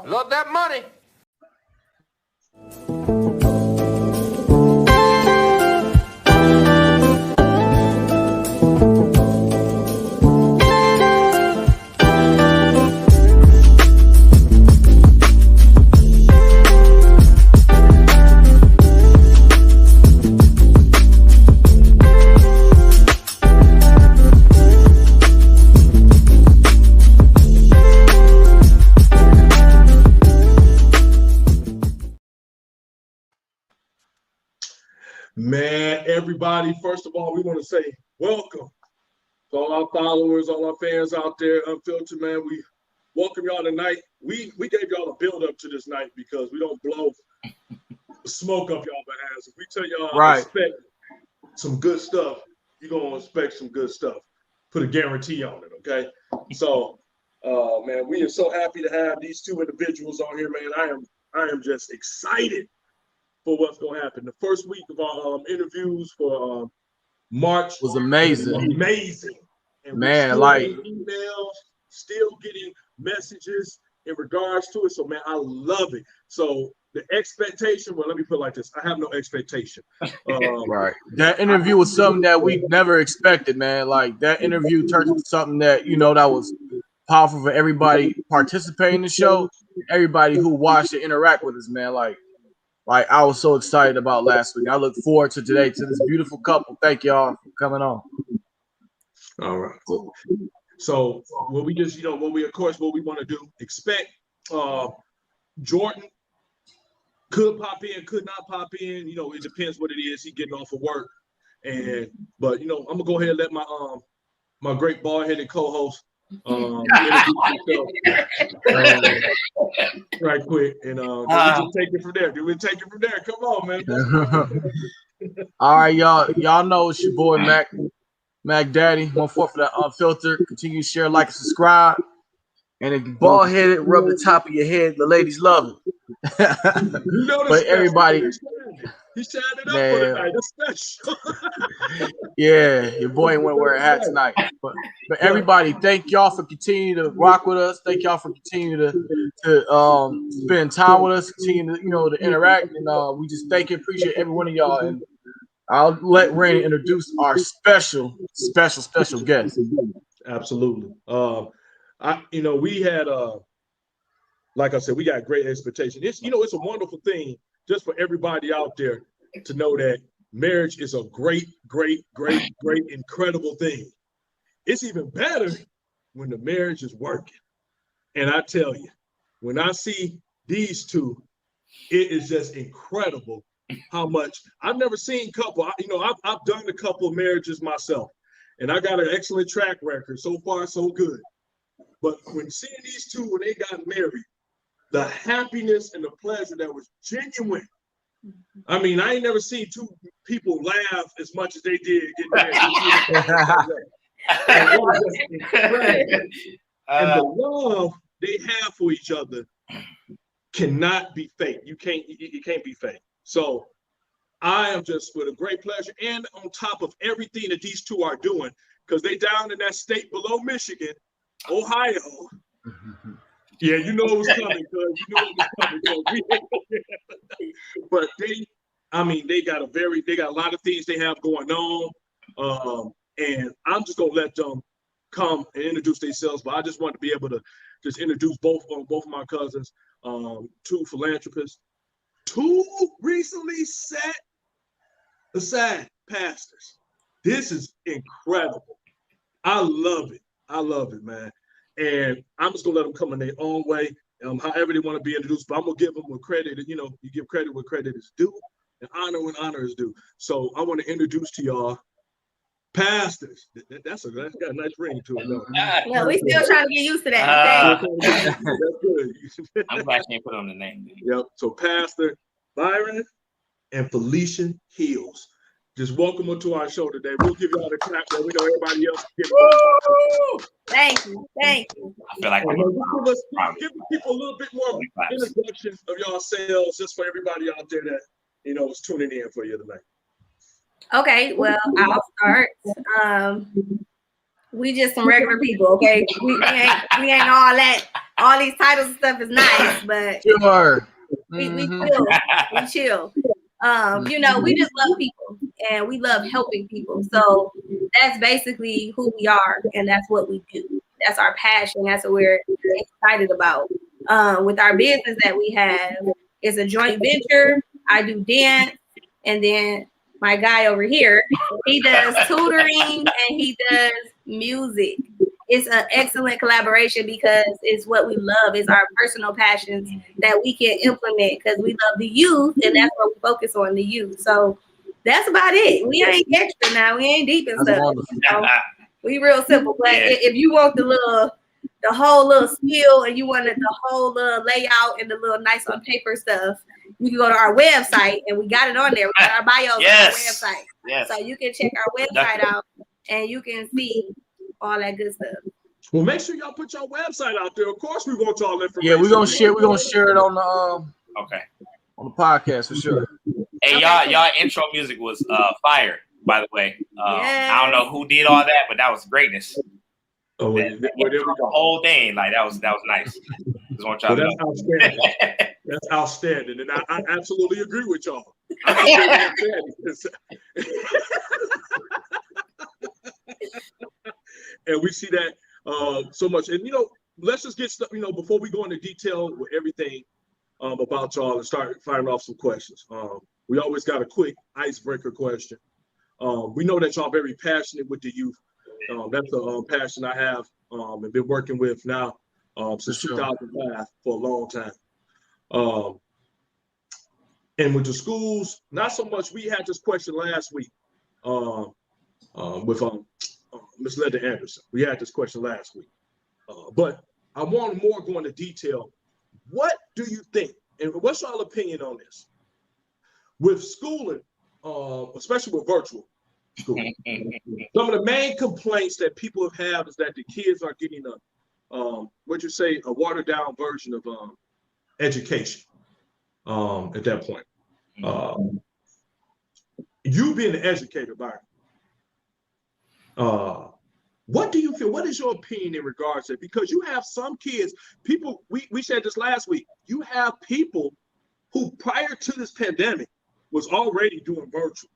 Love that money. Man, everybody, first of all, we want to say welcome to all our followers, all our fans out there, Unfiltered, man. We welcome y'all tonight. We gave y'all a build up to this night because we don't blow smoke up y'all behalves. If we tell y'all expect some good stuff, you're going to expect some good stuff. Put a guarantee on it, okay? So, man, we are so happy to have these two individuals on here, man. I am just excited for what's going to happen. The first week of our interviews for March was amazing. And man, emails, still getting messages in regards to it. So, man, I love it. So the expectation, well, let me put it like this. I have no expectation. Right. That interview was something that we never expected, man. Like, that interview turned into something that, that was powerful for everybody participating in the show, everybody who watched and interact with us, man. Like I was so excited about last week. I look forward to today, to this beautiful couple. Thank y'all for coming on. All right. So what we just, what we want to do, expect Jordan could pop in, could not pop in. It depends what it is. He getting off of work. But I'm gonna go ahead and let my great bald-headed co-host right quick, and we just take it from there. We'll take it from there. Come on, man. All right, y'all know it's your boy Mac Daddy. 1-4 for the Unfiltered. Continue to share, like, and subscribe. And if you bald headed, rub the top of your head. The ladies love it. But everybody, he's shining up for the night. It's special. Yeah, your boy ain't want to wear a hat tonight. But everybody, thank y'all for continuing to rock with us. Thank y'all for continuing to spend time with us, continue to to interact. And we just thank and appreciate every one of y'all. And I'll let Rainy introduce our special guest. Absolutely. We had like I said, we got great expectation. It's it's a wonderful thing just for everybody out there to know that marriage is a great, incredible thing. It's even better when the marriage is working. And I tell you, when I see these two, it is just incredible how much. I've never seen couple. I've done a couple of marriages myself, and I got an excellent track record. So far, so good. But when seeing these two, when they got married, the happiness and the pleasure that was genuine. I mean, I ain't never seen two people laugh as much as they did getting married. And it was just incredible. And the love they have for each other cannot be fake. You can't be fake. So I am just with a great pleasure. And on top of everything that these two are doing, because they down in that state below Michigan, Ohio. Yeah, it was coming, But they got a lot of things they have going on. And I'm just gonna let them come and introduce themselves. But I just want to be able to just introduce both of my cousins, two philanthropists, two recently set aside pastors. This is incredible. I love it, man. And I'm just gonna let them come in their own way, however they want to be introduced. But I'm gonna give them with credit. You give credit where credit is due, and honor when honor is due. So I want to introduce to y'all pastors. That's got a nice ring to it, though. Yeah, we still trying to get used to that. That's good. I'm glad you put on the name. Yep. So Pastor Byron and Phylicia Hills. just welcome her to our show today. We'll give y'all the clap so we know everybody else can get Thank you. Thank you. I feel like give people a little bit more introductions of yourselves, just for everybody out there that is tuning in for you tonight. Okay, well, I'll start. We just some regular people, okay? We ain't all that. All these titles and stuff is nice, but Sure. we chill. We just love people and we love helping people. So that's basically who we are, and that's what we do. That's our passion. That's what we're excited about. With our business that we have, it's a joint venture. I do dance, and then my guy over here, he does tutoring and he does music. It's an excellent collaboration because it's what we love. It's our personal passions that we can implement because we love the youth, and that's what we focus on, the youth. So that's about it. We ain't extra now. We ain't deep and stuff. We real simple. But if you want the whole little spiel and you wanted the whole little layout and the little nice on paper stuff, you can go to our website, and we got it on there. We got our bios on our website. Yes. So you can check our website out, and you can see all that good stuff. Well, make sure y'all put your website out there. Of course, we want y'all information. Yeah, we're gonna share it on the on the podcast for sure. Hey, y'all intro music was fire, by the way. I don't know who did all that, but that was greatness. Oh, the whole thing, like that was nice. Just want y'all to know. Outstanding. That's outstanding, and I absolutely agree with y'all. And we see that so much. And let's just get stuff. Before we go into detail with everything about y'all and start firing off some questions. We always got a quick icebreaker question. We know that y'all very passionate with the youth. That's a passion I have and been working with now since 2005 for a long time. And with the schools, not so much. We had this question last week with Ms. Linda Anderson. We had this question last week. But I want to more go into detail. What do you think, and what's your opinion on this? With schooling, especially with virtual schooling, some of the main complaints that people have is that the kids are getting a watered down version of education at that point. You being an educator, Byron, what do you feel? What is your opinion in regards to it? Because you have some kids, people, we said this last week, you have people who prior to this pandemic was already doing virtual.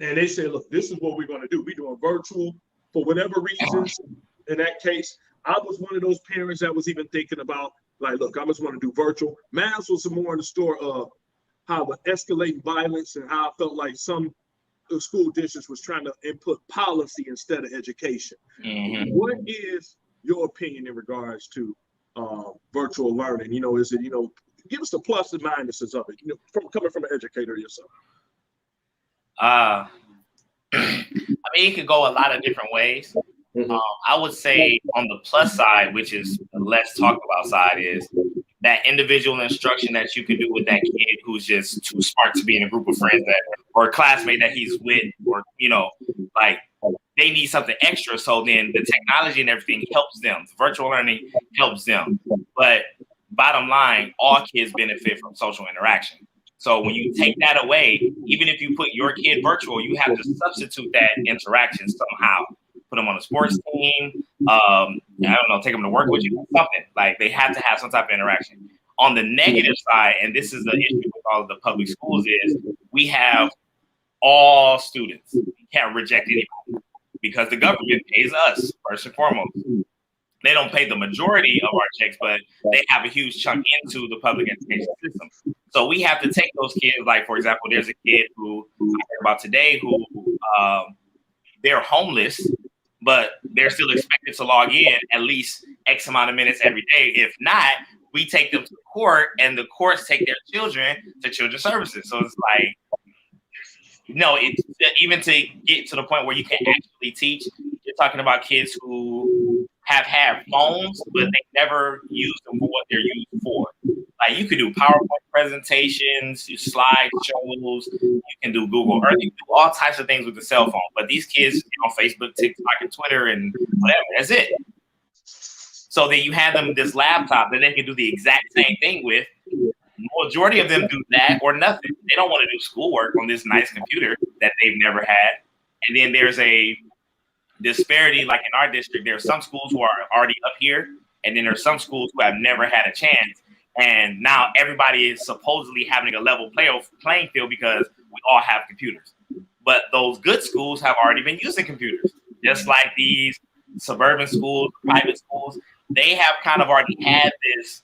And they said, look, this is what we're going to do. We're doing virtual for whatever reasons. In that case, I was one of those parents that was even thinking about, like, look, I just want to do virtual. Mine was more in the store of how the escalating violence and how I felt like some the school districts was trying to input policy instead of education. What is your opinion in regards to virtual learning? Is it, give us the plus and minuses of it, coming from an educator yourself. I mean, it could go a lot of different ways. I would say on the plus side, which is the less talked about side, is that individual instruction that you can do with that kid who's just too smart to be in a group of friends or a classmate that he's with, or, like they need something extra. So then the technology and everything helps them. Virtual learning helps them. But bottom line, all kids benefit from social interaction. So when you take that away, even if you put your kid virtual, you have to substitute that interaction somehow. Put them on a sports team. I don't know, take them to work with you, something. Like they have to have some type of interaction. On the negative side, and this is the issue with all of the public schools, is we have all students. We can't reject anybody because the government pays us first and foremost. They don't pay the majority of our checks, but they have a huge chunk into the public education system. So we have to take those kids. Like, for example, there's a kid who I heard about today who they're homeless, but they're still expected to log in at least X amount of minutes every day. If not, we take them to court, and the courts take their children to children's services. So it's like, it's even to get to the point where you can actually teach. You're talking about kids who have had phones, but they never use them for what they're used for. Like you could do PowerPoint presentations, slide shows, you can do Google Earth, you can do all types of things with the cell phone. But these kids on Facebook, TikTok, and Twitter, and whatever, that's it. So then you have them this laptop that they can do the exact same thing with. Majority of them do that or nothing. They don't want to do schoolwork on this nice computer that they've never had. And then there's a disparity, like in our district, there are some schools who are already up here, and then there's some schools who have never had a chance. And now everybody is supposedly having a level playing field because we all have computers. But those good schools have already been using computers, just like these suburban schools, private schools. They have kind of already had this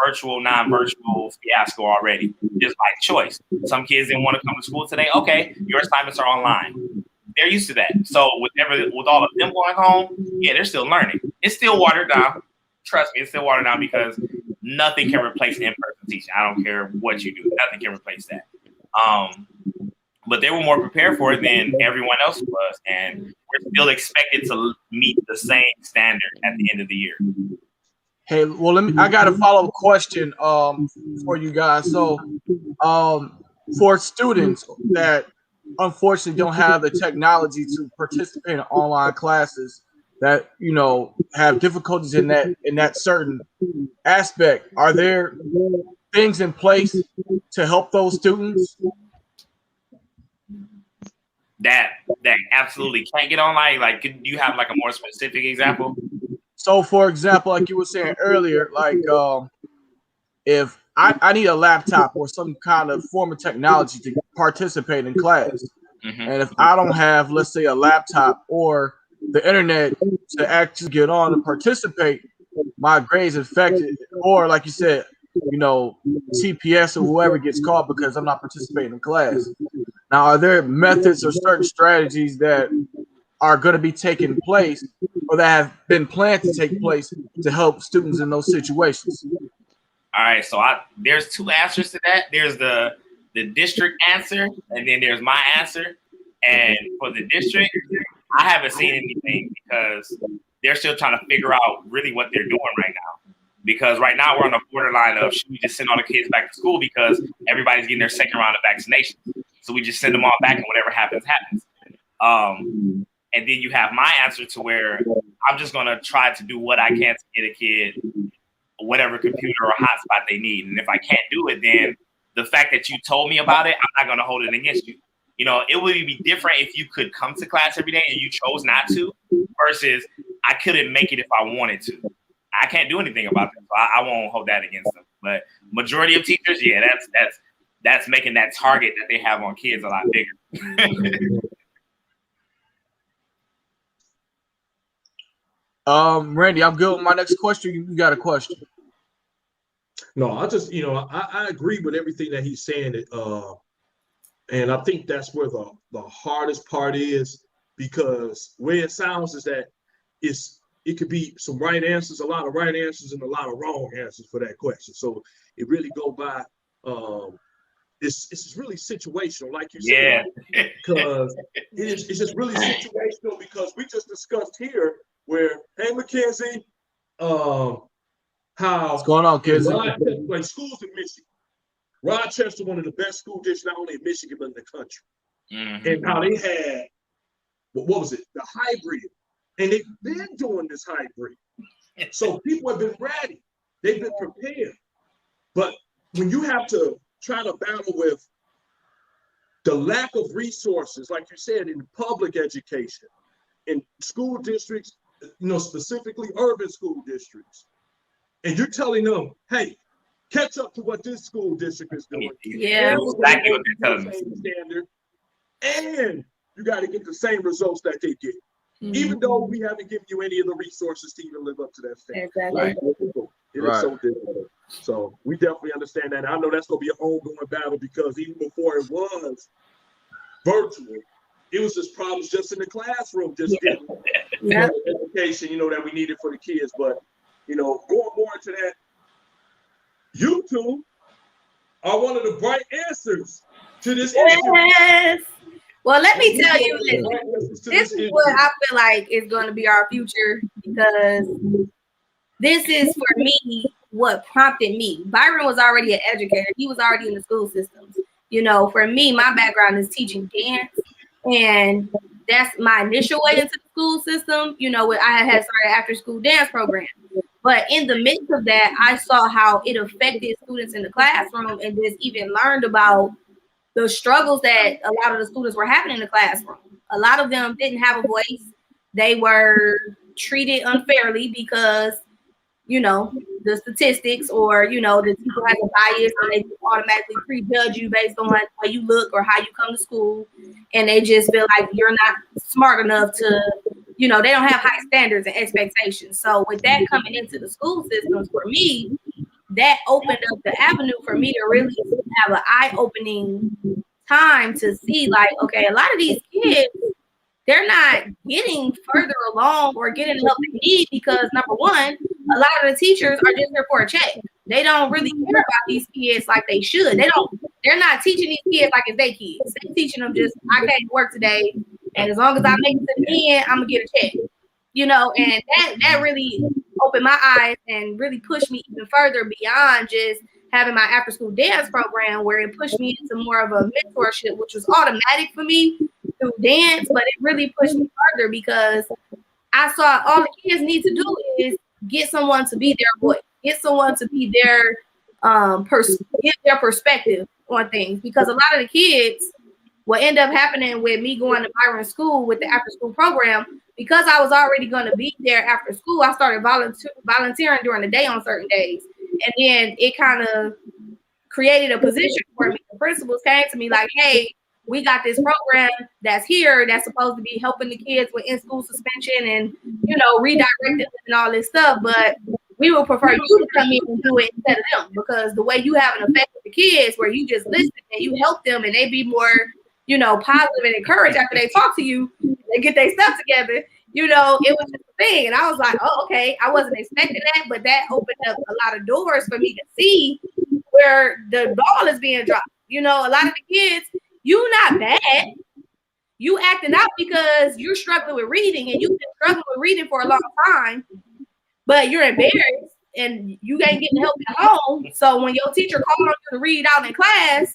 virtual, non-virtual fiasco already, just by choice. Some kids didn't want to come to school today. Okay, your assignments are online. They're used to that. So with all of them going home, yeah, they're still learning. It's still watered down. Trust me, it's still watered down because nothing can replace in-person teaching. I don't care what you do. Nothing can replace that. But they were more prepared for it than everyone else was. And we're still expected to meet the same standard at the end of the year. Hey, well, I got a follow-up question for you guys. So for students that unfortunately don't have the technology to participate in online classes, that have difficulties in that certain aspect, are there things in place to help those students that absolutely can't get online? Like, could you have like a more specific example? So, for example, like you were saying earlier, like if I need a laptop or some kind of form of technology to participate in class, and if I don't have, let's say, a laptop or the internet to actually get on and participate, my grades affected, or like you said, CPS or whoever gets called because I'm not participating in class. Now, are there methods or certain strategies that are going to be taking place or that have been planned to take place to help students in those situations? All right, so there's two answers to that. There's the district answer, and then there's my answer. And for the district, I haven't seen anything because they're still trying to figure out really what they're doing right now. Because right now we're on the borderline of, should we just send all the kids back to school because everybody's getting their second round of vaccination? So we just send them all back and whatever happens, happens. And then you have my answer to where I'm just going to try to do what I can to get a kid whatever computer or hotspot they need. And if I can't do it, then the fact that you told me about it, I'm not going to hold it against you. It would be different if you could come to class every day and you chose not to, versus I couldn't make it if I wanted to. I can't do anything about that, so I won't hold that against them. But majority of teachers, yeah, that's making that target that they have on kids a lot bigger. Randy, I'm good with my next question. You got a question? No, I just, I agree with everything that he's saying. And I think that's where the hardest part is, because where it sounds is that it could be some right answers, a lot of right answers, and a lot of wrong answers for that question. So it really go by, it's really situational, like you said. Yeah. Because it's just really situational, because we just discussed here where, hey, Mackenzie, what's going on, kids? Like schools in Michigan. Rochester, one of the best school districts, not only in Michigan, but in the country. Mm-hmm. And how they had, what was it? The hybrid. And they've been doing this hybrid. So people have been ready. They've been prepared. But when you have to try to battle with the lack of resources, like you said, in public education, in school districts, specifically urban school districts, and you're telling them, hey, catch up to what this school district is doing. Yeah, exactly what they're telling us. Standard, and you got to get the same results that they get, even though we haven't given you any of the resources to even live up to that standard. Exactly. Right? It is so difficult. So we definitely understand that. And I know that's going to be an ongoing battle, because even before it was virtual, it was just problems just in the classroom, just getting education, that we needed for the kids. But, going more into that, you two are one of the bright answers to this issue. Yes. Well, let me tell you, this is what I feel like is going to be our future, because this is, for me, what prompted me. Byron was already an educator. He was already in the school systems. You know, for me, my background is teaching dance, and that's my initial way into the school system. You know, I had started after school dance program. But in the midst of that, I saw how it affected students in the classroom, and just even learned about the struggles that a lot of the students were having in the classroom. A lot of them didn't have a voice. They were treated unfairly because, you know, the statistics, or, you know, the people have a bias and they automatically prejudge you based on how you look or how you come to school. And they just feel like you're not smart enough to, you know, they don't have high standards and expectations. So with that coming into the school systems, for me, that opened up the avenue for me to really have an eye-opening time to see, like, okay, a lot of these kids, they're not getting further along or getting the help they need because, number one, a lot of the teachers are just there for a check. They don't really care about these kids like they should. They're not teaching these kids like it's their kids. They're teaching them just, I came to work today, and as long as I make it to the end, I'm gonna get a check. You know, and that really opened my eyes and really pushed me even further beyond just having my after school dance program, where it pushed me into more of a mentorship, which was automatic for me through dance, but it really pushed me further because I saw all the kids need to do is get someone to be their voice, get someone to be their get their perspective on things. Because a lot of the kids, what ended up happening with me going to Byron school with the after school program, because I was already going to be there after school, I started volunteering during the day on certain days. And then it kind of created a position for me. The principals came to me like, hey, we got this program that's here that's supposed to be helping the kids with in-school suspension and, you know, redirecting them and all this stuff. But we would prefer you to come in and do it instead of them, because the way you have an effect with the kids, where you just listen and you help them and they be more, you know, positive and encouraged after they talk to you, they get their stuff together. You know, it was just a thing. And I was like, oh, okay. I wasn't expecting that, but that opened up a lot of doors for me to see where the ball is being dropped. You know, a lot of the kids, you not bad. You acting out because you're struggling with reading, and you've been struggling with reading for a long time, but you're embarrassed and you ain't getting help at home. So when your teacher called on you to read out in class,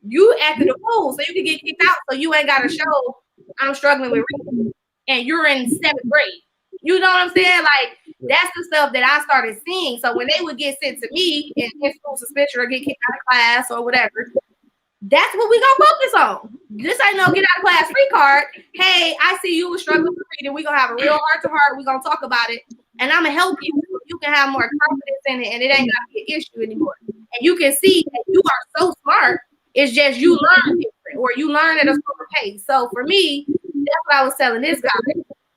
you acted a fool so you can get kicked out, so you ain't got to show I'm struggling with reading. And you're in 7th grade. You know what I'm saying? Like, that's the stuff that I started seeing. So when they would get sent to me in school suspension or get kicked out of class or whatever, that's what we gonna focus on. This ain't no get out of class free card. Hey, I see you were struggling with reading. We're gonna have a real heart to heart. We're gonna talk about it, and I'm gonna help you. You can have more confidence in it, and it ain't gonna be an issue anymore. And you can see that you are so smart. It's just you learn different, or you learn at a slower pace. So for me, that's what I was telling this guy.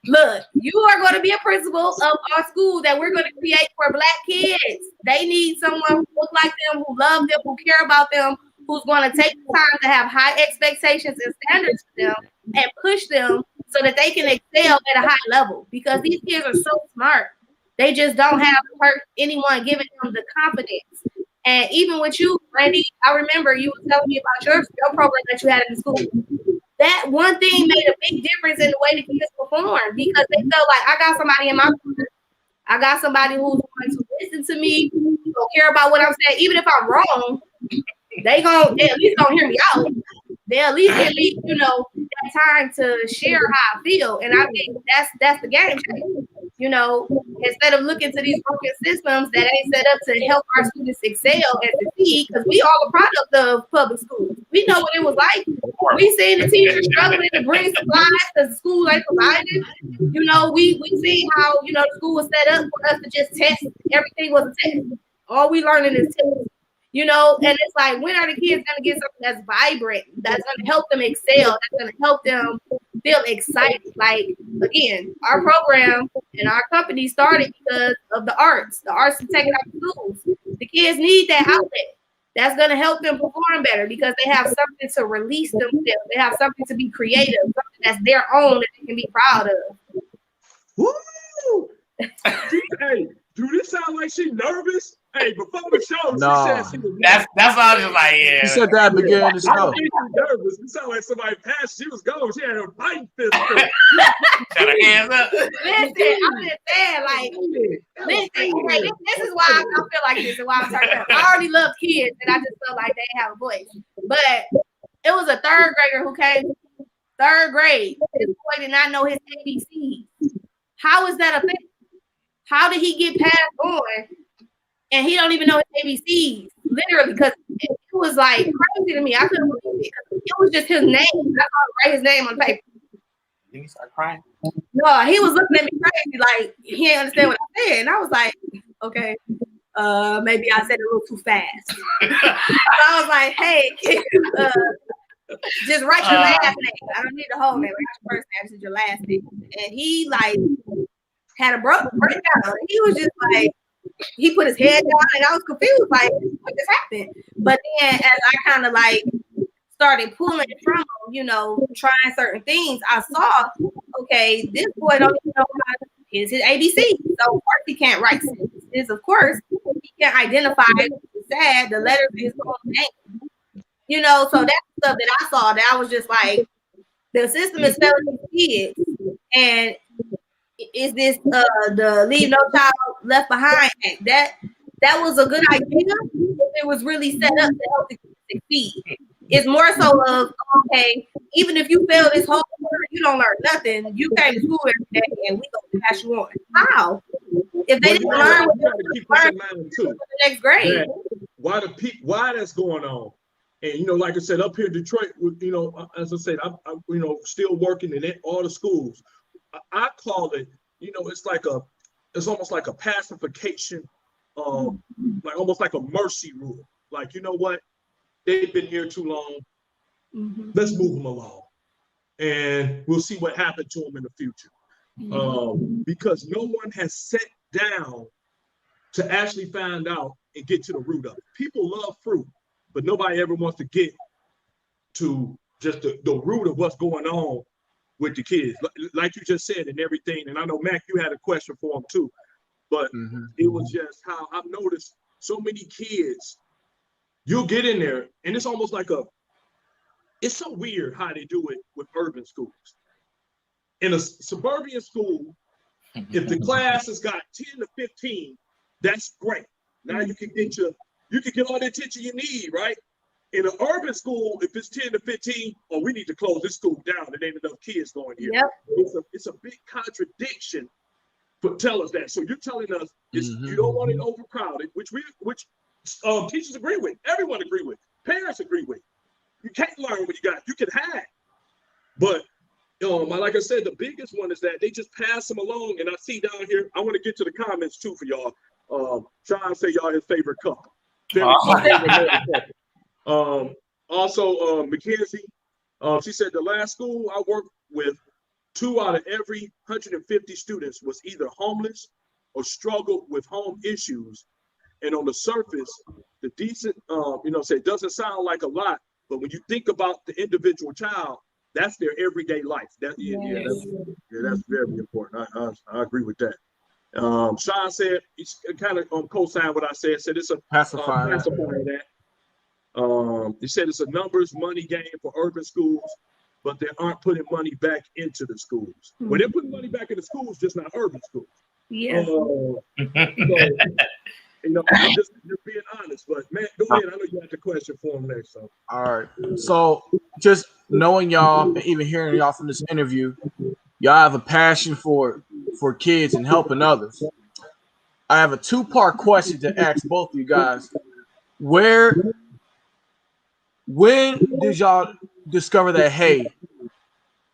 Look, you are going to be a principal of our school that we're going to create for Black kids. They need someone who looks like them, who love them, who care about them, who's going to take the time to have high expectations and standards for them and push them so that they can excel at a high level. Because these kids are so smart. They just don't have anyone giving them the confidence. And even with you, Randy, I remember you were telling me about your program that you had in the school. That one thing made a big difference in the way the kids perform, because they felt like I got somebody in my corner. I got somebody who's going to listen to me, who care about what I'm saying. Even if I'm wrong, they at least gonna hear me out. They at least give me, you know, that time to share how I feel. And I think that's the game changer. You know, instead of looking to these broken systems that ain't set up to help our students excel and succeed, because we all a product of public schools. We know what it was like. We seen the teachers struggling to bring supplies because the school ain't provided. You know, we see how, you know, the school was set up for us to just test. Everything was a test. All we learning is tests. You know, and it's like, when are the kids going to get something that's vibrant, that's going to help them excel, that's going to help them feel excited? Like, again, our program and our company started because of the arts and taking out schools. The kids need that outlet that's going to help them perform better, because they have something to release themselves. They have something to be creative, something that's their own that they can be proud of. Woo! Hey, do this sound like she nervous? Hey, before the show, nah. She said she was That's all. Just like, yeah. She said that beginning of the show. Nervous. It sounded like somebody passed. She was gone. She had her bite fist. Trying to hands up. Listen, I'm just saying, like, listen, okay, this is why I feel like this and why I'm turned up. I already love kids, and I just felt like they have a voice. But it was a third grader who came third grade. This boy did not know his ABCs. How is that a thing? How did he get passed on and he don't even know his ABCs? Literally, because it was like crazy to me. I couldn't believe it. It was just his name. I couldn't write his name on paper. Then he started crying. No, he was looking at me crazy, like he didn't understand what I said. And I was like, okay, maybe I said it a little too fast. So I was like, hey, kid, just write your last name. I don't need the whole name. Write your first name, just your last name. And he like had a breakdown. He was just like, he put his head down, and I was confused, like, what just happened? But then as I kind of like started pulling from him, you know, trying certain things, I saw, okay, this boy don't even know how to his ABC. So of course he can't write sentences. Of course he can't identify the letters of his own name. You know, so that's stuff that I saw that I was just like, the system is failing these kids. And is this the Leave No Child Left Behind Act? That was a good idea if it was really set up to help the kids succeed. It's more so of, okay, even if you fail this whole quarter, you don't learn nothing. You came to school every day and we gonna pass you on. How? If they didn't learn what they learn for the next grade. Why that's going on? And you know, like I said, up here in Detroit, you know, as I said, I'm you know, still working in all the schools. I call it, you know, it's almost like a pacification, like almost like a mercy rule. Like, you know what? They've been here too long. Mm-hmm. Let's move them along, and we'll see what happened to them in the future. Mm-hmm. Because no one has sat down to actually find out and get to the root of it. People love fruit, but nobody ever wants to get to just the root of what's going on with the kids, like you just said, and everything. And I know, Mac, you had a question for him too, but it was just how I've noticed so many kids, you'll get in there and it's almost like it's so weird how they do it with urban schools. In a suburban school, if the class has got 10 to 15, that's great. Now you can get all the attention you need, right? In an urban school, if it's 10 to 15, we need to close this school down. There ain't enough kids going here. Yep. It's a big contradiction for tell us that. So you're telling us you don't want it overcrowded, which teachers agree with, everyone agree with, parents agree with. You can't learn what you can hide. But like I said, the biggest one is that they just pass them along. And I see down here, I want to get to the comments too for y'all. Sean say y'all his favorite couple. Also, Mackenzie, she said the last school I worked with, 2 out of every 150 students was either homeless or struggled with home issues. And on the surface, the decent, say it doesn't sound like a lot, but when you think about the individual child, that's their everyday life. That's very important. I agree with that. Sean said, he's kind of co-signed what I said it's a pacifier that. He said it's a numbers money game for urban schools, but they aren't putting money back into the schools. When they're putting money back into schools, just not urban schools. Yeah. I'm just being honest, but man, go ahead. I know you had the question for him next. So. All right. So just knowing y'all and even hearing y'all from this interview, y'all have a passion for kids and helping others. I have a 2-part question to ask both of you guys. When did y'all discover that, hey,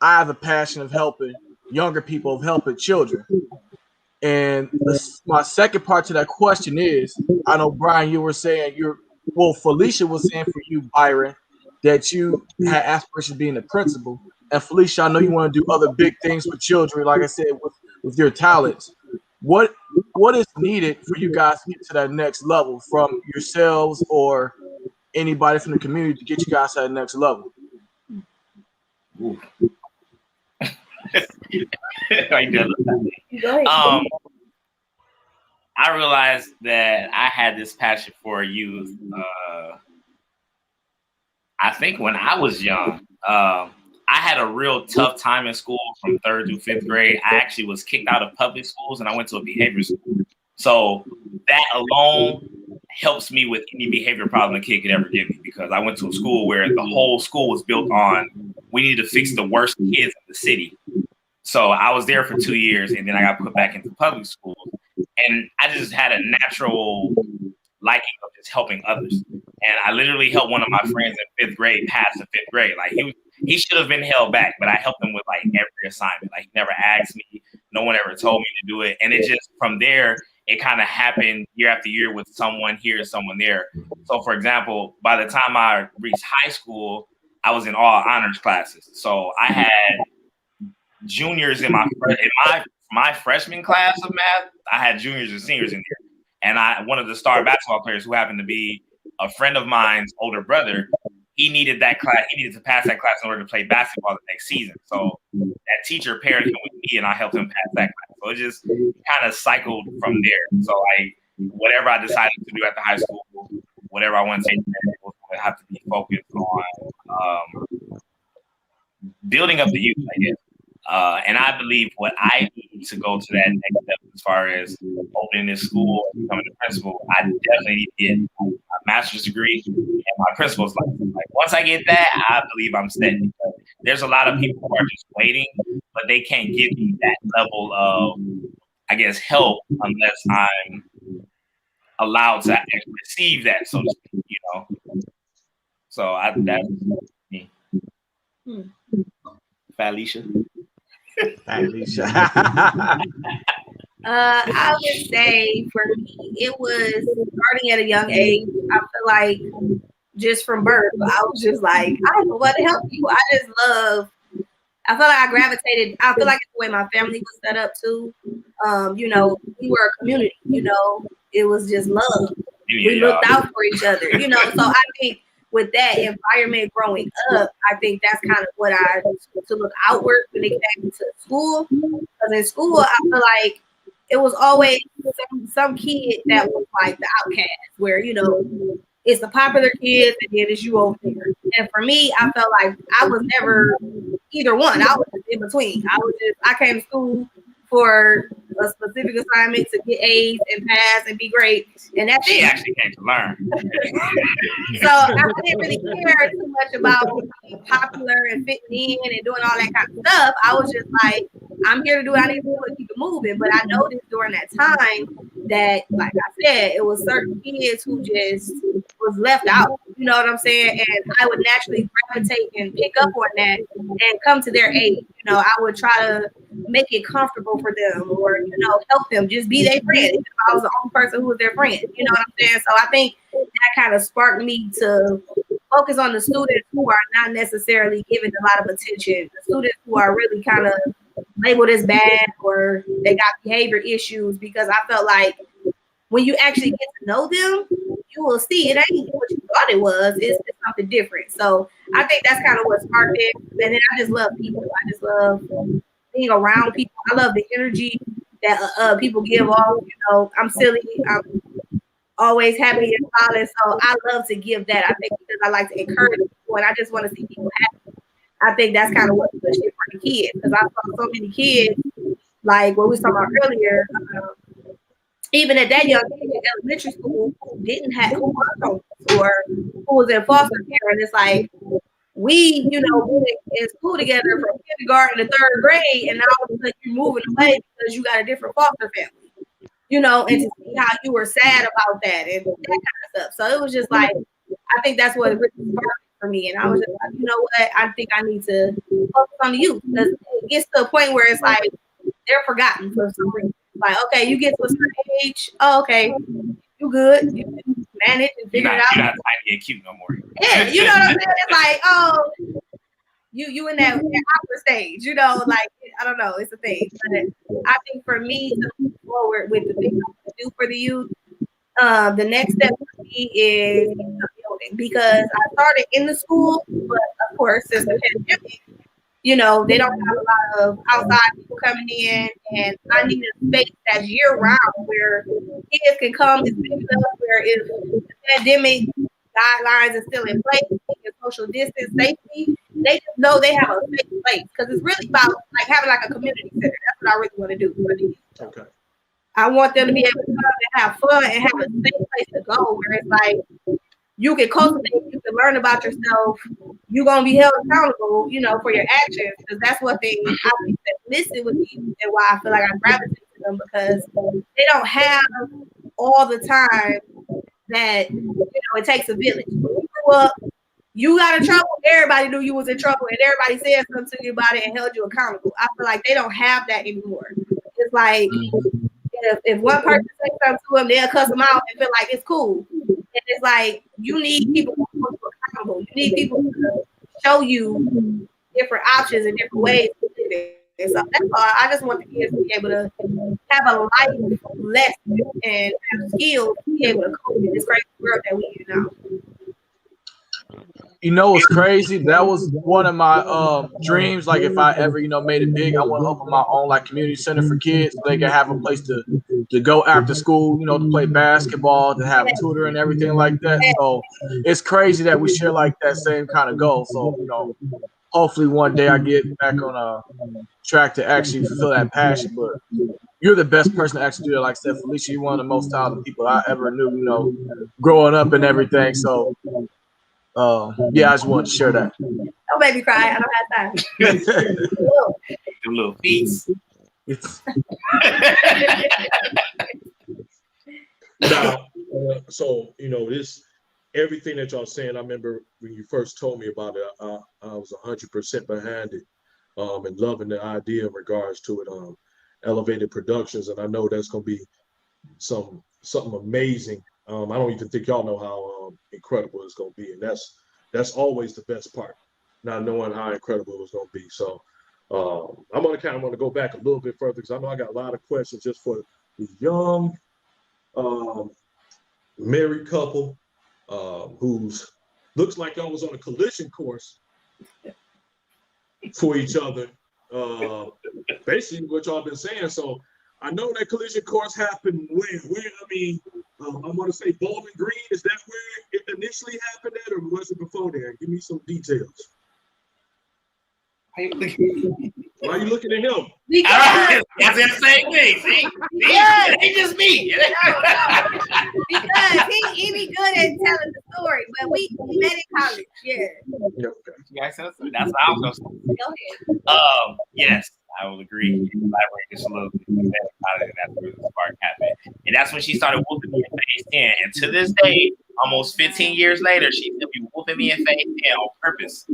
I have a passion of helping younger people, of helping children? And my second part to that question is, I know, Brian, you were saying Phylicia was saying for you, Byron, that you had aspirations of being a principal. And Phylicia, I know you want to do other big things with children, like I said, with your talents. What is needed for you guys to get to that next level from yourselves or anybody from the community to get you guys to that next level? I realized that I had this passion for youth. I think when I was young, I had a real tough time in school from 3rd through 5th grade. I actually was kicked out of public schools and I went to a behavior school. So that alone helps me with any behavior problem a kid could ever give me, because I went to a school where the whole school was built on we need to fix the worst kids in the city. So I was there for 2 years and then I got put back into public school. And I just had a natural liking of just helping others. And I literally helped one of my friends in 5th grade pass the 5th grade. Like he should have been held back, but I helped him with like every assignment. Like he never asked me. No one ever told me to do it. And it just, from there, it kind of happened year after year with someone here, someone there. So for example, by the time I reached high school, I was in all honors classes. So I had juniors in my freshman class of math. I had juniors and seniors in there. And one of the star basketball players, who happened to be a friend of mine's older brother, he needed that class. He needed to pass that class in order to play basketball the next season. So that teacher paired him with me, and I helped him pass that class. So it just kind of cycled from there. So whatever I decided to do at the high school, whatever I want to take, was going to have to be focused on building up the youth, I guess. And I believe what I need to go to that next step as far as opening this school and becoming a principal, I definitely need to get a master's degree and my principal's license. Like once I get that, I believe I'm set. Because there's a lot of people who are just waiting, but they can't give me that level of, I guess, help unless I'm allowed to actually receive that, so to speak, you know. So that's me. Phylicia. I would say for me, it was starting at a young age. I feel like just from birth, I was just like, I don't know what to help you. I feel like I gravitated. I feel like it's the way my family was set up too. You know, we were a community. You know, it was just love. We looked out for each other. You know, so I think with that environment growing up, I think that's kind of what I to look outward when it came to school. Because in school, I feel like it was always some kid that was like the outcast, where, you know, it's the popular kids and then it's you over there. And for me, I felt like I was never either one. I was just in between. I came to school for a specific assignment to get A's and pass and be great, and that's she it. Actually came to learn. So I didn't really care too much about being popular and fitting in and doing all that kind of stuff. I was just like, I'm here to do what I need to do and keep it moving. But I noticed during that time that, like I said, it was certain kids who just was left out. You know what I'm saying? And I would naturally gravitate and pick up on that and come to their aid. You know, I would try to make it comfortable for them, or, you know, help them just be their friend. If I was the only person who was their friend, you know what I'm saying? So I think that kind of sparked me to focus on the students who are not necessarily given a lot of attention, the students who are really kind of labeled as bad or they got behavior issues, because I felt like when you actually get to know them, you will see it ain't what you thought it was. It's something different. So I think that's kind of what sparked it. And then I just love people. I just love being around people. I love the energy that people give off. You know, I'm silly. I'm always happy and smiling. So I love to give that. I think because I like to encourage people and I just want to see people happy. I think that's kind of what pushed it for the kids, because I saw so many kids, like what we was talking about earlier, even at that young age in elementary school, who didn't have, who was homeless or who was in foster care. And it's like, we, you know, been in school together from kindergarten to 3rd grade, and now all of a sudden you're moving away because you got a different foster family, you know, and to see how you were sad about that and that kind of stuff. So it was just like, I think that's what really sparked for me. And I was just like, you know what, I think I need to focus on the youth, because it gets to a point where it's like they're forgotten for some reason. Like, okay, you get to a certain age, oh, okay, you good, you can manage and figure it out. You're not tiny and cute no more. Yeah, you know what I'm saying? It's like, oh, you in that awkward stage, you know, like, I don't know, it's a thing. But I think for me to move forward with the things I want to do for the youth, the next step for me is building, because I started in the school, but of course, since the pandemic, you know, they don't have a lot of outside people coming in, and I need a space that's year round where kids can come and visit us, where if the pandemic guidelines are still in place, social distance safety, they just know they have a safe place because it's really about like having like a community center. That's what I really want to do for the youth. Okay. I want them to be able to come and have fun and have a safe place to go where it's like you can cultivate, you can learn about yourself. You're gonna be held accountable, you know, for your actions because that's one thing I think that listen with me and why I feel like I gravitate to them because they don't have all the time that you know it takes a village. When you grew up, you got in trouble. Everybody knew you was in trouble, and everybody said something to you about it and held you accountable. I feel like they don't have that anymore. It's like if one person says something to them, they'll cuss them out and feel like it's cool. And it's like you need people to hold you accountable. You need people to show you different options and different ways to do it. And so that's why I just want the kids to be able to have a life lesson and have skills to be able to cope in this crazy world that we in now. You know what's crazy? That was one of my dreams. Like if I ever, made it big, I want to open my own like community center for kids so they can have a place to go after school, to play basketball, to have a tutor and everything like that. So it's crazy that we share like that same kind of goal. So, hopefully one day I get back on a track to actually fulfill that passion. But you're the best person to actually do it. Like I said, Phylicia, you're one of the most talented people I ever knew, growing up and everything. So yeah, I just wanted to share that. Don't make me cry. I don't have time. Them little feet. Now, so this everything that y'all saying. I remember when you first told me about it, I was 100% behind it, and loving the idea in regards to it. Elevated Productions, and I know that's gonna be something amazing. I don't even think y'all know how incredible it's gonna be, and that's always the best part, not knowing how incredible it's gonna be. So I'm gonna kind of want to go back a little bit further because I know I got a lot of questions just for the young married couple who's looks like y'all was on a collision course for each other. Basically what y'all been saying. So I know that collision course happened where I mean, I want to say Bowling Green. Is that where it initially happened at, or was it before there? Give me some details. Why are you looking at him? That's the same thing. See? He just me. Because he be good at telling the story, but we met in college. Yeah. That's how I was going to say. Go ahead. Yes, I will agree. Elaborate just a little bit. That's where the spark happened. And that's when she started whooping me in face 10. And to this day, almost 15 years later, she still be whooping me in face 10 on purpose.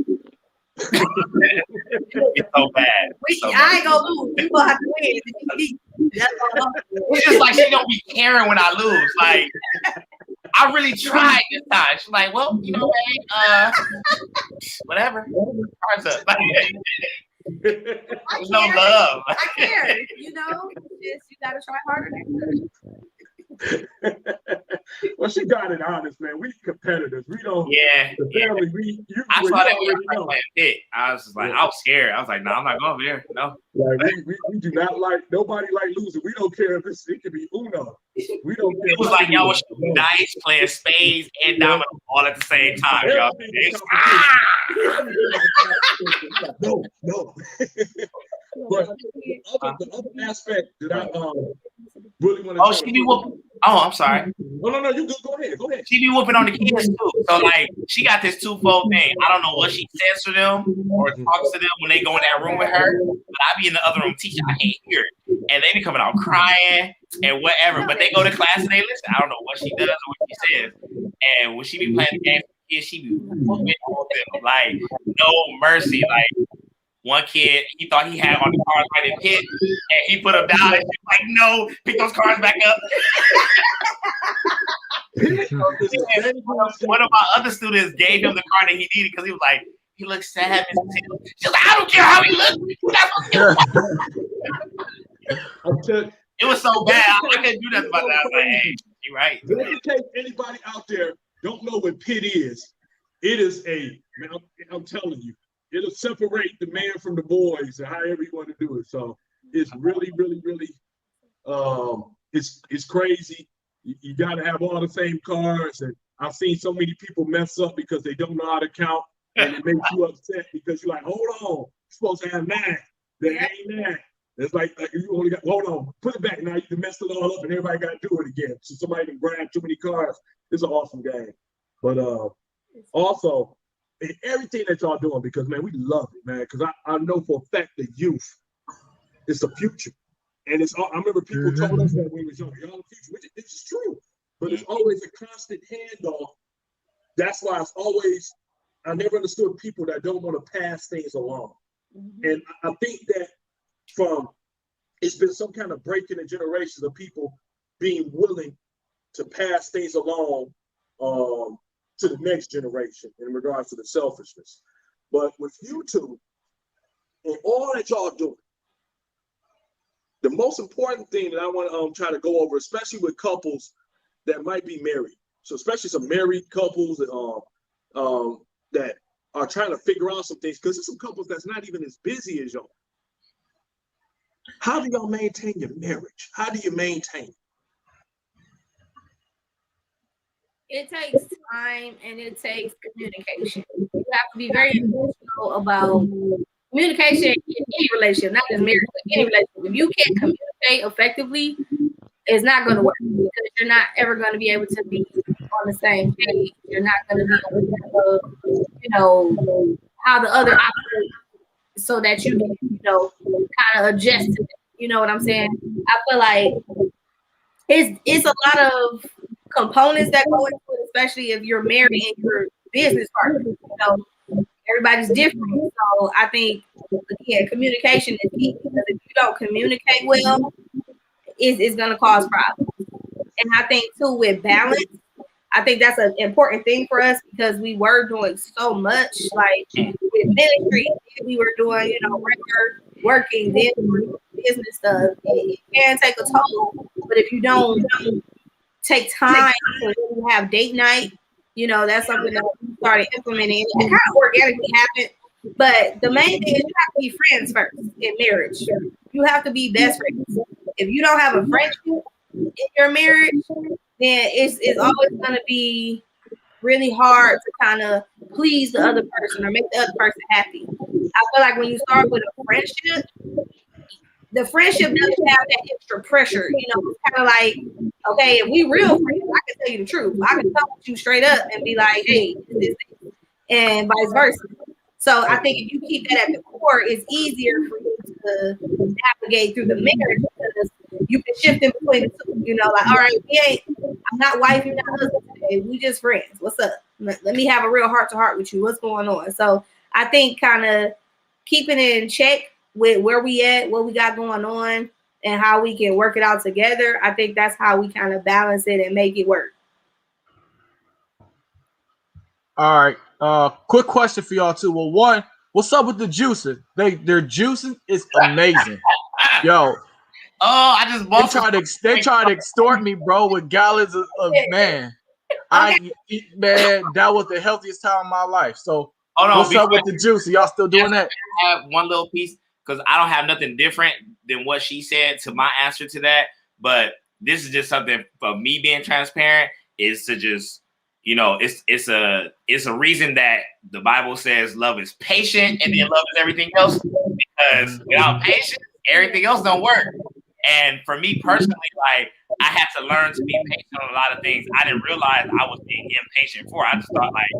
It's so bad. I ain't gonna lose. You gonna have to win. It's just like she don't be caring when I lose. Like I really tried this time. She's like, well, hey, whatever. Cards up. There's no love. I care. Just you gotta try harder next time. Well, she got it honest, man. We competitors. We don't. Yeah. The family. I saw that when I playing pit. I was just like, I was scared. I was like, no, I'm not going over there. No. Like we do not like nobody like losing. We don't care if it could be Uno. We don't care. It was like y'all was shooting dice, playing spades and domino all at the same time, y'all. No. But the other aspect that I really want to. Oh, she be whooping. Oh, I'm sorry. No, you good. Go ahead. She be whooping on the kids too. So like, she got this twofold thing. I don't know what she says to them or talks to them when they go in that room with her. But I be in the other room teaching. I can't hear it, and they be coming out crying and whatever. But they go to class and they listen. I don't know what she does or what she says. And when she be playing the game, she be whooping on them like no mercy. Like. One kid, he thought he had on the cards right in pit, and he put them down, and she's like, no, pick those cards back up. One of my other students gave him the card that he needed because he was like, he looks sad. She's like, I don't care how he looks. It was so bad, I couldn't do nothing about that. I was like, hey, you're right. Just in case anybody out there don't know what pit is, it is man, I'm telling you, it'll separate the man from the boys and however you want to do it. So it's really, really, really, it's crazy. You got to have all the same cards. And I've seen so many people mess up because they don't know how to count. and it makes you upset because you're like, hold on, you're supposed to have 9. There ain't that. It's like you only got, hold on, put it back. Now you can mess it all up and everybody got to do it again. So somebody can grab too many cards. It's an awesome game. But also, in everything that y'all doing, because, man, we love it, man, because I know for a fact the youth is the future. And it's I remember people told us that when we was young, y'all the future, which is true. But it's always a constant handoff. That's why it's always, I never understood people that don't want to pass things along. And I think that it's been some kind of break in the generations of people being willing to pass things along to the next generation in regards to the selfishness. But with you two, and all that y'all doing, the most important thing that I want to try to go over, especially with couples that might be married, so especially some married couples that are trying to figure out some things, because there's some couples that's not even as busy as y'all. How do y'all maintain your marriage? How do you maintain it? It takes time and it takes communication. You have to be very intentional about communication in any relationship, not just marriage, but any relationship. If you can't communicate effectively, it's not going to work because you're not ever going to be able to be on the same page. You're not going to be able to, how the other operates so that you can, kind of adjust to it. You know what I'm saying? I feel like it's a lot of components that go into it, especially if you're married and you're business partners. Everybody's different. So I think, again, communication is key, because if you don't communicate well, it's going to cause problems. And I think, too, with balance, I think that's an important thing for us, because we were doing so much, like with ministry, we were doing, regular working, then we were doing business stuff. It can take a toll, but if you don't take time to really have date night, that's something that we started implementing. It kind of organically happened, but the main thing is you have to be friends first in marriage. You have to be best friends. If you don't have a friendship in your marriage, then it's always going to be really hard to kind of please the other person or make the other person happy. I feel like when you start with a friendship, the friendship doesn't have that extra pressure. It's kind of like, okay, if we real friends, I can tell you the truth. I can talk to you straight up and be like, hey, this, and vice versa. So I think if you keep that at the core, it's easier for you to navigate through the marriage, because you can shift in between the two. Like, all right, I'm not wife, you're not husband today. We just friends. What's up? Let me have a real heart to heart with you. What's going on? So I think kind of keeping it in check with where we at, what we got going on, and how we can work it out together. I think that's how we kind of balance it and make it work. All right. Quick question for y'all too. Well, one, what's up with the juicing? Their juicing is amazing. Yo. Oh, I just bought. They try to extort me, bro, with gallons of man. Man, that was the healthiest time of my life. So what's up with the juice? Are y'all still doing that? I have one little piece, because I don't have nothing different than what she said to my answer to that. But this is just something for me being transparent, is to just, it's a reason that the Bible says love is patient and then love is everything else. Because without patience, everything else don't work. And for me personally, like, I had to learn to be patient on a lot of things I didn't realize I was being impatient for. I just thought, like,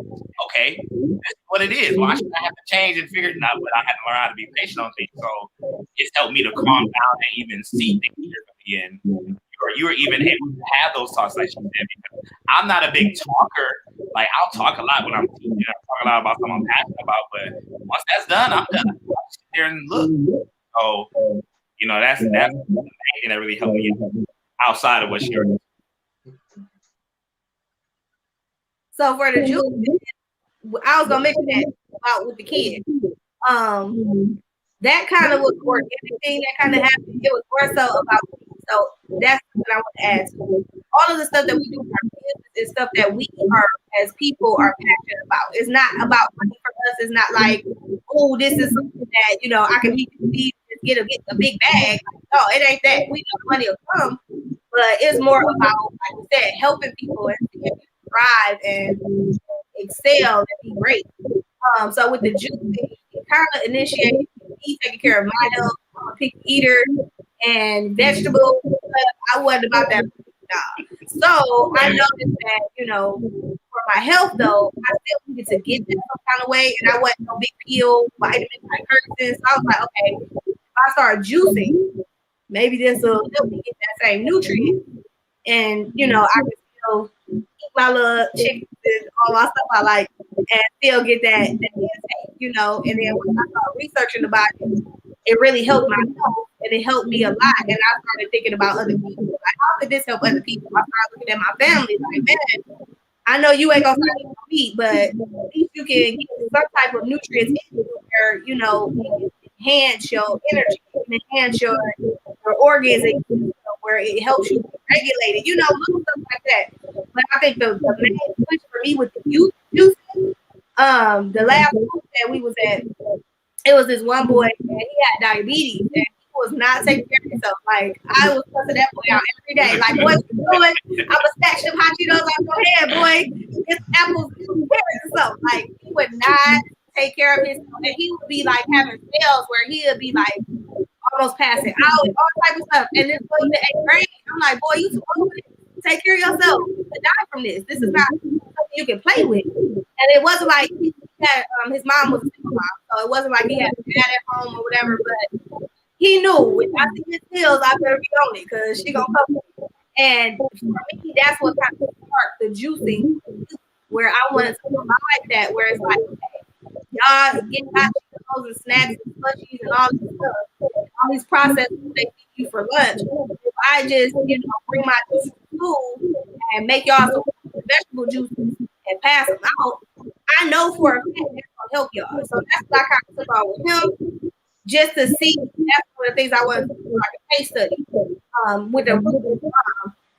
okay, this is what it is. Why should I have to change and figure it out? But I had to learn how to be patient on things. So it's helped me to calm down and even see things differently. And you were even able to have those talks, like she said, because I'm not a big talker. Like, I'll talk a lot when I'm teaching. I talk a lot about something I'm passionate about. But once that's done, I'm done. I'll sit there and look. So, that's the main thing that really helped me outside of what she already said. So for the juice, I was gonna mention that about with the kids. That kind of was organic thing that kind of happened. It was more so about me. So that's what I want to add. All of the stuff that we do in our business is stuff that we are, as people, are passionate about. It's not about money for us. It's not like, oh, this is something that I can meet these and get a big bag. No, it ain't that. We know the money will come, but it's more about, like we said, helping people and seeing people thrive and excel and be great. So with the juicing, it kind of initiated me taking care of my health. I'm a picky eater and vegetables. I wasn't about that. So I noticed that, you know, for my health though, I still needed to get that some kind of way, and I wasn't no big pill vitamin type person. So I was like, okay, if I start juicing, maybe this will help me get that same nutrient, and you know, I can still eat my little chickens and all my stuff I like, and still get that intake, you know. And then when I started researching about it, it really helped my health, and it helped me a lot. And I started thinking about other people. Like, how could this help other people? I started looking at my family, like, man, I know you ain't gonna start eating meat, but at least you can get some type of nutrients in you where, you know, it enhance your energy, enhance your organs, and where it helps you regulate it, you know, little stuff like that. But I think the main push for me with the youth juicing, the last group that we was at, it was this one boy and he had diabetes and he was not taking care of himself. Like, I was cussing that boy out every day. Like, what you doing? I was stack some hot Cheetos on your head, boy. It's apples, carrots, and stuff. Like, he would not take care of himself, and he would be like having spells where he would be like almost passing out and all type of stuff. And this boy in the 8th grade, I'm like, boy, you too old for this. Take care of yourself to die from this. This is not something you can play with. And it wasn't like he had his mom was a single mom, so it wasn't like he had a dad at home or whatever. But he knew when I see his pills, I better be on it because she gonna come. And for me, that's what kind of sparked the juicing, where I wanted to do my life that, where it's like, okay, y'all get hot Cheetos and snacks and slushies and all this stuff, all these processes they give you for lunch. If I just, you know, bring my juice to school and make y'all some vegetable juices and pass them out, I know for a fact that's gonna help y'all. So that's what I kind of took on with him, just to see. That's one of the things I wanted to do, like a case study with the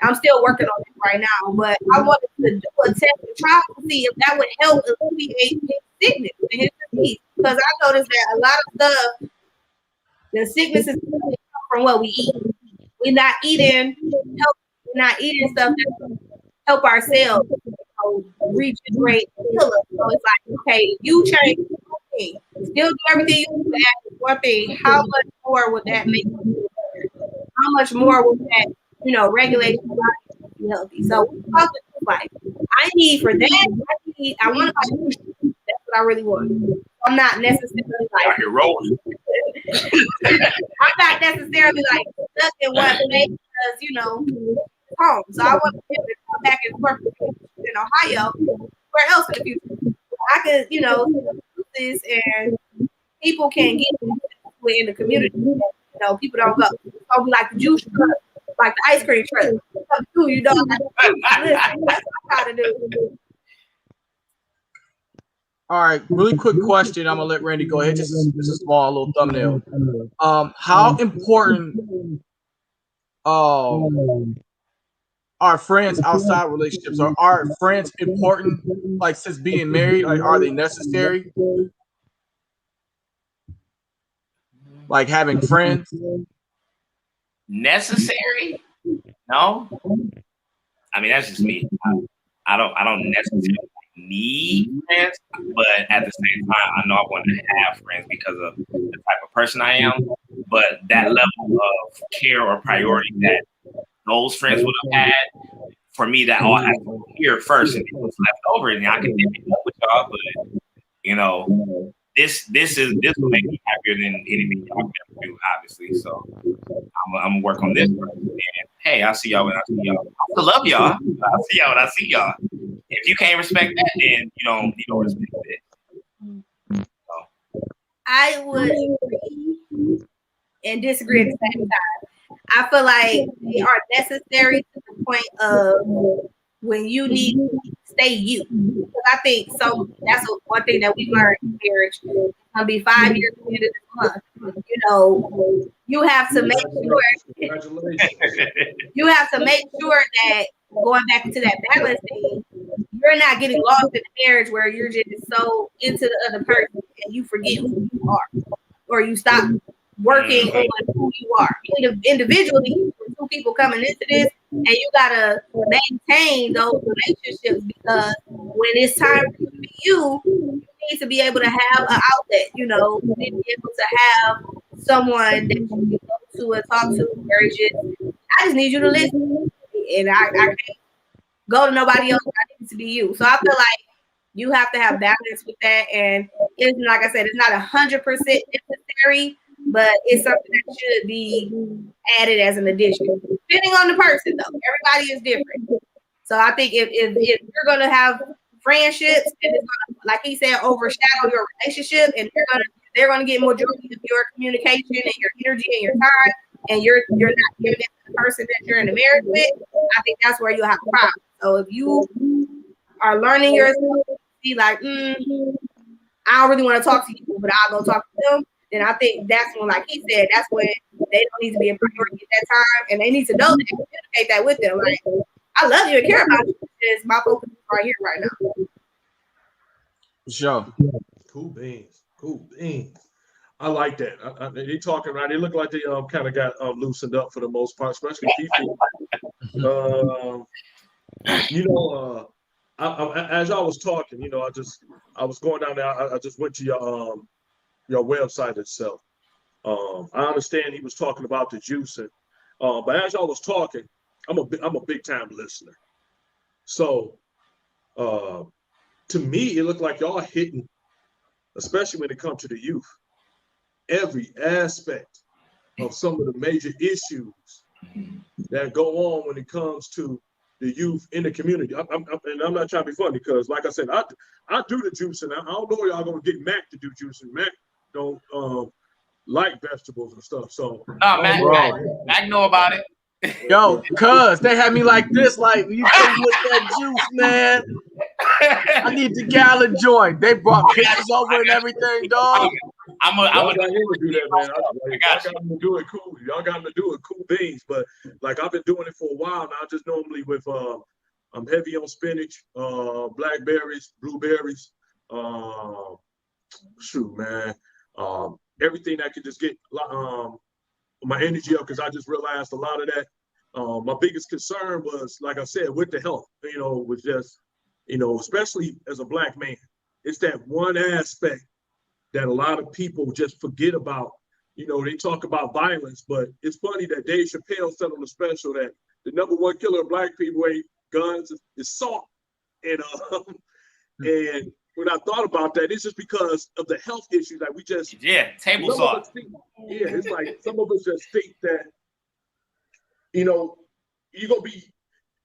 I'm still working on it right now, but I wanted to do a test and try to see if that would help alleviate his sickness and his disease. Because I noticed that a lot of stuff, the sickness is coming from what we eat. We're not eating healthy. We're not eating stuff that help our cells, you know, regenerate and heal us. So it's like, okay, you change one thing, still do everything you do, add one thing. How much more would that make you feel better? How much more would that, you know, regulate your body to be healthy? So like, I need for that, I want to buy nutrition. That's what I really want. I'm not necessarily like you're rolling. I'm not necessarily like stuck in one place because, you know, home. So I want to be able to come back and work in Ohio, where else in the future I could, you know, do this and people can get in the community. You know, people don't go. So we like the juice truck, like the ice cream truck. You know, listen, that's what I gotta do. All right, really quick question. I'm gonna let Randy go ahead. Just a small little thumbnail. How important are friends outside relationships? Are friends important? Like, since being married, like, are they necessary? Like having friends? Necessary? No. I mean, that's just me. I don't necessarily need friends, but at the same time, I know I want to have friends because of the type of person I am. But that level of care or priority that those friends would have had, for me, that all has to go here first, and what's left over, and I can pick it up with y'all. But you know, this will make me happier than anything y'all can ever do, obviously. So I'm gonna work on this first. And hey, I'll see y'all when I see y'all. I love y'all. I'll see y'all when I see y'all. If you can't respect that, then you don't respect it. So. I would agree and disagree at the same time. I feel like they are necessary to the point of when you need to stay you. Because I think so. That's one thing that we learned in marriage. It's gonna be 5 years at the end of this month. You know, you have to make sure. You have to make sure that, going back into that balance thing, you're not getting lost in the marriage where you're just so into the other person and you forget who you are, or you stop working on who you are. Individually, two people coming into this, and you gotta maintain those relationships, because when it's time for you to be you, you need to be able to have an outlet. You know, you need to be able to have someone that you can go to and talk to. I just need you to listen, and I can't go to nobody else. I need it to be you. So I feel like you have to have balance with that, and it's like I said, it's not 100% necessary, but it's something that should be added as an addition, depending on the person. Though everybody is different, so I think if you're gonna have friendships and it's gonna, like he said, overshadow your relationship, and they're gonna get majority of your communication and your energy and your time, and you're not giving it to the person that you're in a marriage with, I think that's where you'll have a problem. So if you are learning yourself, be like, I don't really want to talk to you, but I'll go talk to them, then I think that's when, like he said, that's when they don't need to be a priority at that time, and they need to know that, communicate that with them. Like, I love you and care about you. It's my focus right here, right now. Sure. Cool beans. Cool beans. I like that. They talking right. They look like they kind of got loosened up for the most part, especially people. As I was talking, I was going down there. I just went to your website itself. I understand he was talking about the juicing, but as y'all was talking, I'm a big time listener. So, to me, it looked like y'all hitting, especially when it comes to the youth, every aspect of some of the major issues that go on when it comes to the youth in the community. I'm not trying to be funny because, like I said, I do the juicing. I don't know y'all gonna get Mac to do juicing. Mac don't like vegetables and stuff. So Mac know about it. Yo, cuz they had me like this, like you come with that juice, man. I need the gallon joint. They brought pictures over and everything, dog. I'm gonna do that, man. Y'all got him to do it cool. Y'all got him to do it cool beans. But like I've been doing it for a while now. Just normally with I'm heavy on spinach, blackberries, blueberries, everything that could just get my energy up, because I just realized a lot of that. My biggest concern was, like I said, with the health, with just, especially as a Black man, it's that one aspect that a lot of people just forget about. They talk about violence, but it's funny that Dave Chappelle said on the special that the #1 killer of Black people ain't guns, is salt. And when I thought about that, it's just because of the health issues that we just table salt. It's like some of us just think that you're gonna be.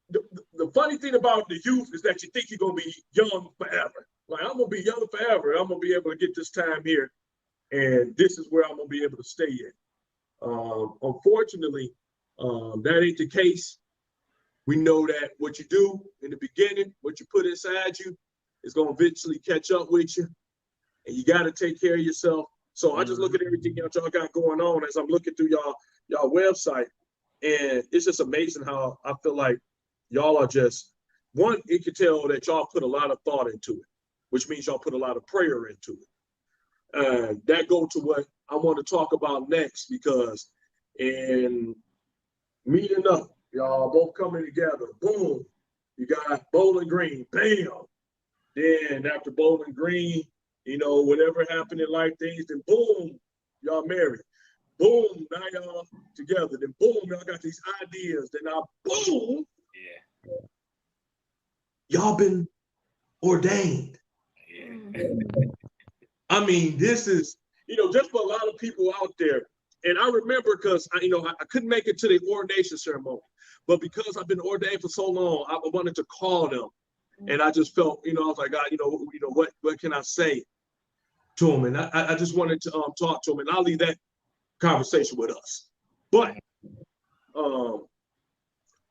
The funny thing about the youth is that you think you're gonna be young forever. Like, I'm gonna be young forever. I'm gonna be able to get this time here, and this is where I'm gonna be able to stay in. Unfortunately, that ain't the case. We know that what you do in the beginning, what you put inside you, is gonna eventually catch up with you, and you got to take care of yourself. So I just look at everything y'all got going on as I'm looking through y'all website, and it's just amazing how I feel like y'all are just one. It can tell that y'all put a lot of thought into it, which means y'all put a lot of prayer into it. That goes to what I want to talk about next, because in meeting up, y'all both coming together, boom, you got Bowling Green, bam. Then after Bowling Green, whatever happened in life things, then boom, y'all married. Boom, now y'all together. Then boom, y'all got these ideas. Then now boom, y'all been ordained. I mean, this is, just for a lot of people out there. And I remember, because I couldn't make it to the ordination ceremony, but because I've been ordained for so long, I wanted to call them. And I just felt, I was like, God, what can I say to them? And I just wanted to talk to them, and I'll leave that conversation with us. But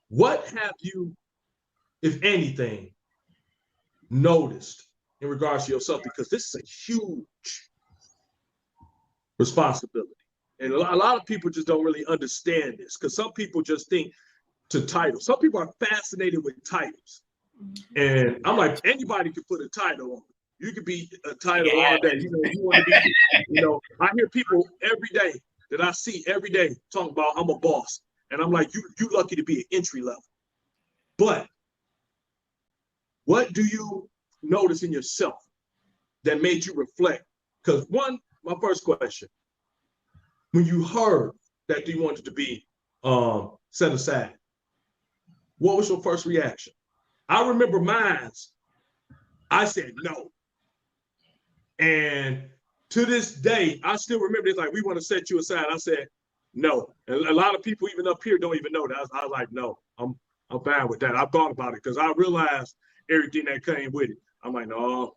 what have you, if anything, noticed in regards to yourself? Because this is a huge responsibility. And a lot of people just don't really understand this, because some people just think to titles. Some people are fascinated with titles. And I'm like, anybody can put a title on it. You could be a title all day. You want to be, I hear people every day that I see every day talk about I'm a boss. And I'm like, you lucky to be an entry level. But what do you notice in yourself that made you reflect? Because my first question, when you heard that you wanted to be set aside, what was your first reaction? I remember mine. I said no. And to this day, I still remember it's like, we want to set you aside. I said no. And a lot of people even up here don't even know that. I was like, no, I'm fine with that. I thought about it because I realized everything that came with it. I'm like, no,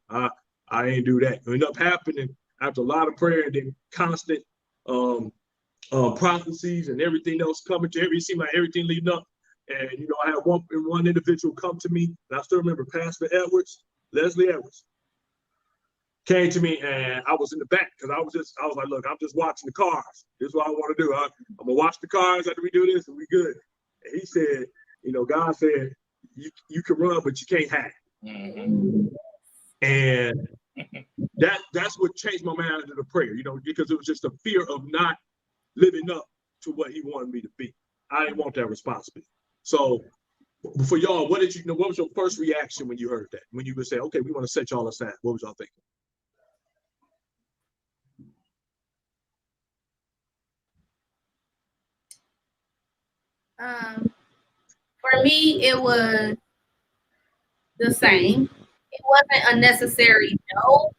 I ain't do that. It ended up happening after a lot of prayer and then constant prophecies and everything else coming to it seemed like everything leading up. And, you know, I had one individual come to me, and I still remember Pastor Leslie Edwards, came to me, and I was in the back because I was like, look, I'm just watching the cars. This is what I want to do. I'm going to watch the cars after we do this, and we good. And he said, you know, God said, you can run, but you can't hide. Mm-hmm. And that's what changed my mind into the prayer, you know, because it was just a fear of not living up to what he wanted me to be. I didn't want that responsibility. So for y'all, what was your first reaction when you heard that? When you would say, okay, we want to set y'all aside, what was y'all thinking? For me, it was the same. It wasn't a necessary no.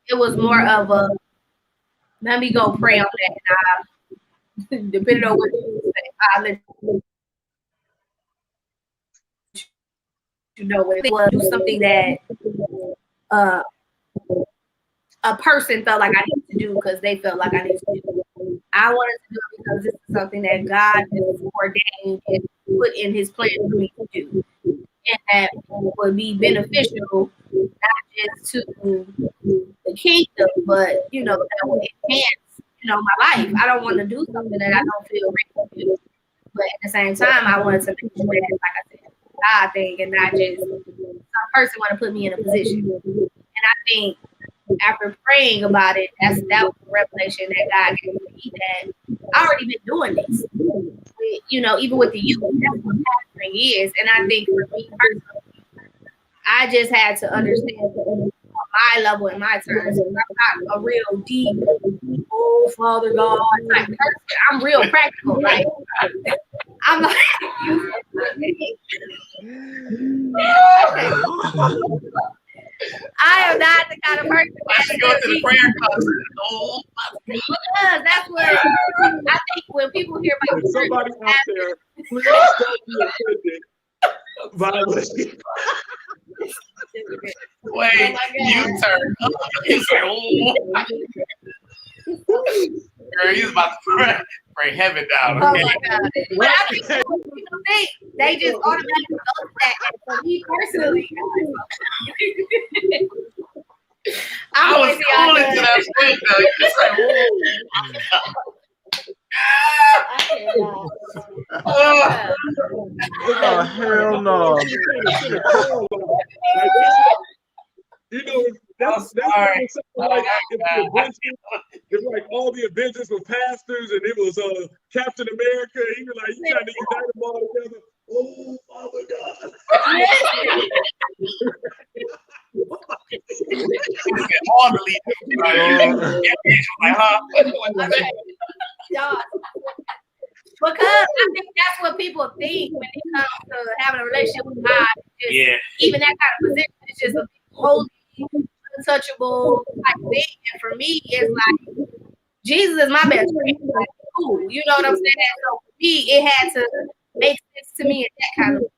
It was more of a, let me go pray on that. And depending on what you say, I'll let you know what it was. Do something that a person felt like I needed to do because they felt like I needed to do it. I wanted to do it because this is something that God has ordained and put in his plan for me to do. And that would be beneficial, not just to the kingdom, but, you know, that would enhance, you know, my life. I don't want to do something that I don't feel ready to do. But at the same time, I wanted to make sure that, like I said, God thing and not just some person want to put me in a position. And I think after praying about it, that was the revelation that God gave me, that I already been doing this. You know, even with the youth, that's what pastoring is. And I think for me personally, I just had to understand on my level and my terms. I'm not a real deep, oh Father God type person. I'm real practical. Like I'm like, I am not the kind of person that go to the prayer concert. Because that's what I think when people hear about somebody out there, please don't be offended by what wait, you turn up. He's like, oh. Girl, he's about to pray heaven down. Okay? Oh my God. But I think people think they just automatically go to that. And for me personally, I was cool into that point though. It's like, oh, hell no. You know, that's like it's like all the Avengers were pastors and it was Captain America. He was like, you trying to unite them all together. Oh, Father God. all the leaders. Like, huh? Because I think that's what people think when it comes to having a relationship with God. Just, even that kind of position is just a holy, untouchable type thing. And for me, it's like Jesus is my best friend. Like, cool, you know what I'm saying? So for me, it had to make sense to me in that kind of way.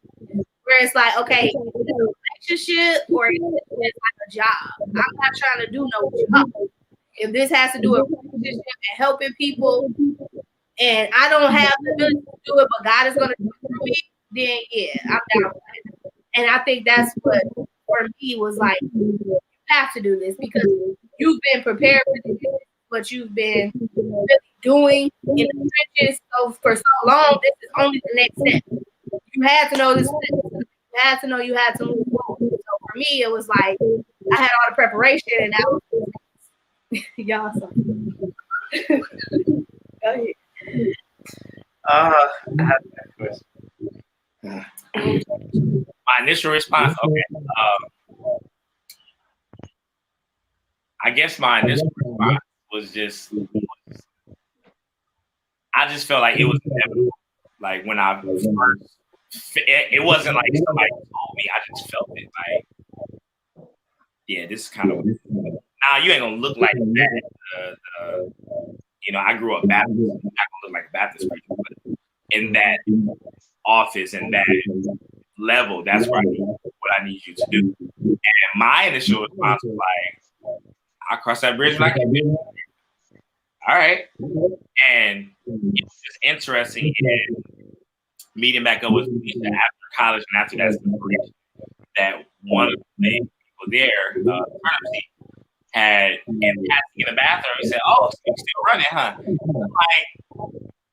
Where it's like, okay, is it a relationship or is it like a job? I'm not trying to do no job. If this has to do with relationship and helping people, and I don't have the ability to do it, but God is going to do it for me, then yeah, I'm down with it. And I think that's what for me was like, you have to do this because you've been prepared for this, but you've been really doing in the trenches for so long. This is only the next step. You had to know this. You had to know you had to move forward. So for me, it was like I had all the preparation, and that was y'all. Go ahead. I have that question. My initial response, okay. I guess my initial response was I just felt like it was inevitable. Like when I first, it wasn't like somebody told me. I just felt it. Like, yeah, this is kind of. Now you ain't gonna look like that. You know, I grew up Baptist. I'm not gonna look like a Baptist preacher, but in that office and that level, that's what I need you to do. And my initial response was like, I'll cross that bridge when I get there. All right. And it was just interesting in meeting back up with Phylicia after college and after that separation, that one of the people there, had in the bathroom, he said, "Oh, so you're still running, huh?" Like,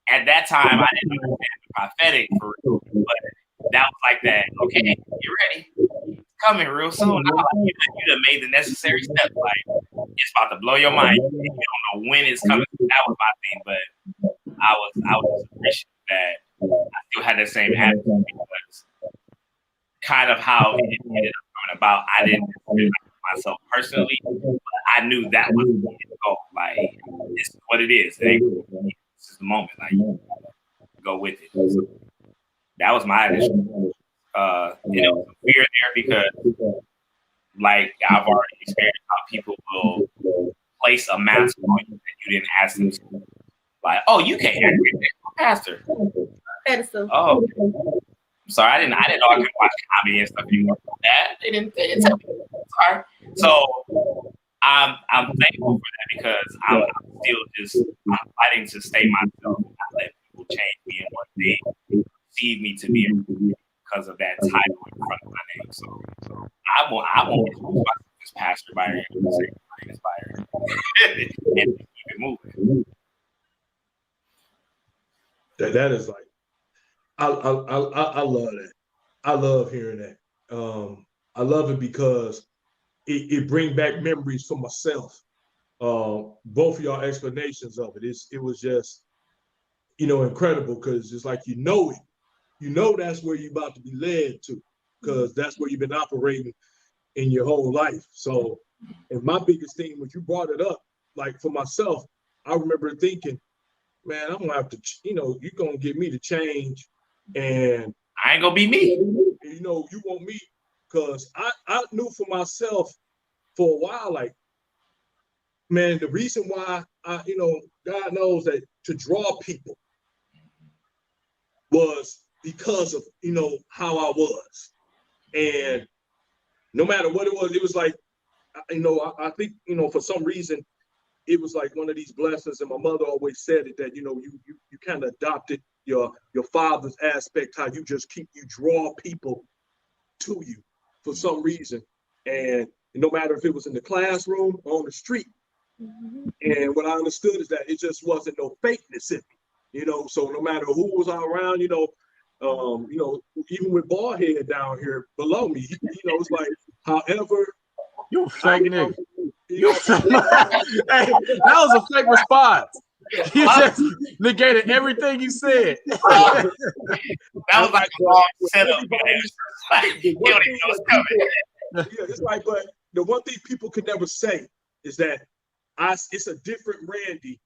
at that time, I didn't understand the prophetic for real, but that was like that. Okay, you ready? It's coming real soon. I'm like, you done made the necessary steps. Like, it's about to blow your mind. You don't know when it's coming. That was my thing, but I was appreciative that I still had that same attitude, because kind of how it ended up coming about. I didn't myself personally, but I knew that was the goal. Like, this is what it is. This is the moment. Like, go with it. So that was my initial. You know, fear there because, like, I've already experienced how people will place a mantle on you that you didn't ask them to. Like, oh, you can't act like pastor. Pedestal. Oh, I'm sorry, I didn't know I could watch comedy and stuff anymore. That they didn't tell me. Sorry. So I'm thankful for that, because I'm still fighting to stay myself and not let people change me and what they perceive me to be because of that title in front of my name. So I won't introduce myself as Pastor Byron. My name is Byron. And keep it moving. That is like, I love that. I love hearing that. I love it because it brings back memories for myself. Both of y'all explanations of it. It was just, incredible, because it's like, it. That's where you're about to be led to, because that's where you've been operating in your whole life. So, and my biggest thing, when you brought it up, like for myself, I remember thinking, man, I'm gonna have to, you're gonna get me to change, and I ain't gonna be me. You want me, because I knew for myself for a while, like, man, the reason why God knows that to draw people was because of, how I was. And no matter what it was like, I think, for some reason, it was like one of these blessings. And my mother always said it, that, you kind of adopted your father's aspect, how you draw people to you for some reason. And no matter if it was in the classroom or on the street. Mm-hmm. And what I understood is that it just wasn't no fakeness in me, so no matter who was around, even with Ballhead down here below me, it's like, however. You fake nigga. Hey, that was a fake response. You just negated everything you said. That was like a long setup. Like, you don't even know what's coming. Yeah, it's like, but the one thing people could never say is that it's a different Randy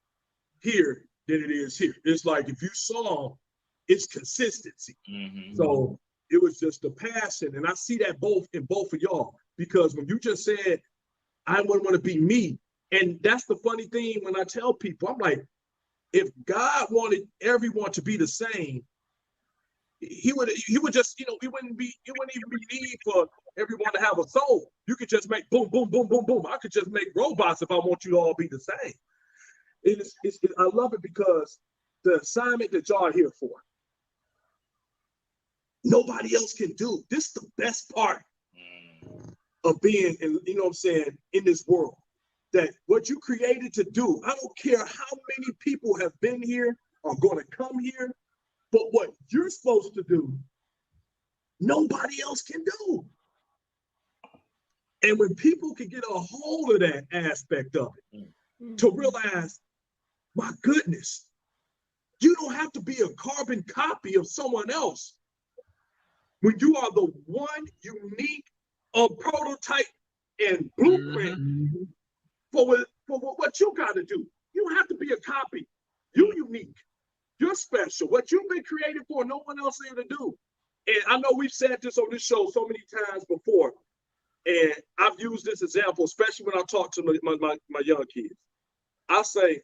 here than it is here. It's like, if you saw, it's consistency. Mm-hmm. So it was just the passion, and I see that in both of y'all, because when you just said, I wouldn't want to be me, and that's the funny thing when I tell people, I'm like, if God wanted everyone to be the same, he would just, it wouldn't even be need for everyone to have a soul. You could just make boom, boom, boom, boom, boom. I could just make robots if I want you to all be the same. I love it, because the assignment that y'all are here for, nobody else can do. This is the best part of being, in this world. That what you created to do, I don't care how many people have been here or going to come here, but what you're supposed to do, nobody else can do. And when people can get a hold of that aspect of it, to realize, my goodness, you don't have to be a carbon copy of someone else. When you are the one unique prototype and blueprint for what you got to do. You don't have to be a copy. You're unique. You're special. What you've been created for, no one else is able to do. And I know we've said this on this show so many times before, and I've used this example, especially when I talk to my young kids. I say,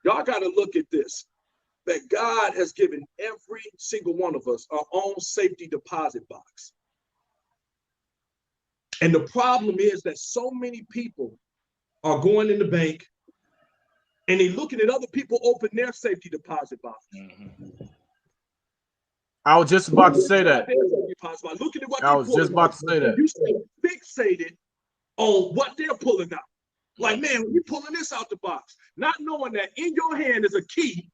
y'all got to look at this, that God has given every single one of us our own safety deposit box. And the problem is that so many people are going in the bank and they're looking at other people open their safety deposit box. Mm-hmm. I was just about to say that. Looking at what I was just about to say that. You stay fixated on what they're pulling out. Like, man, you're pulling this out the box, not knowing that in your hand is a key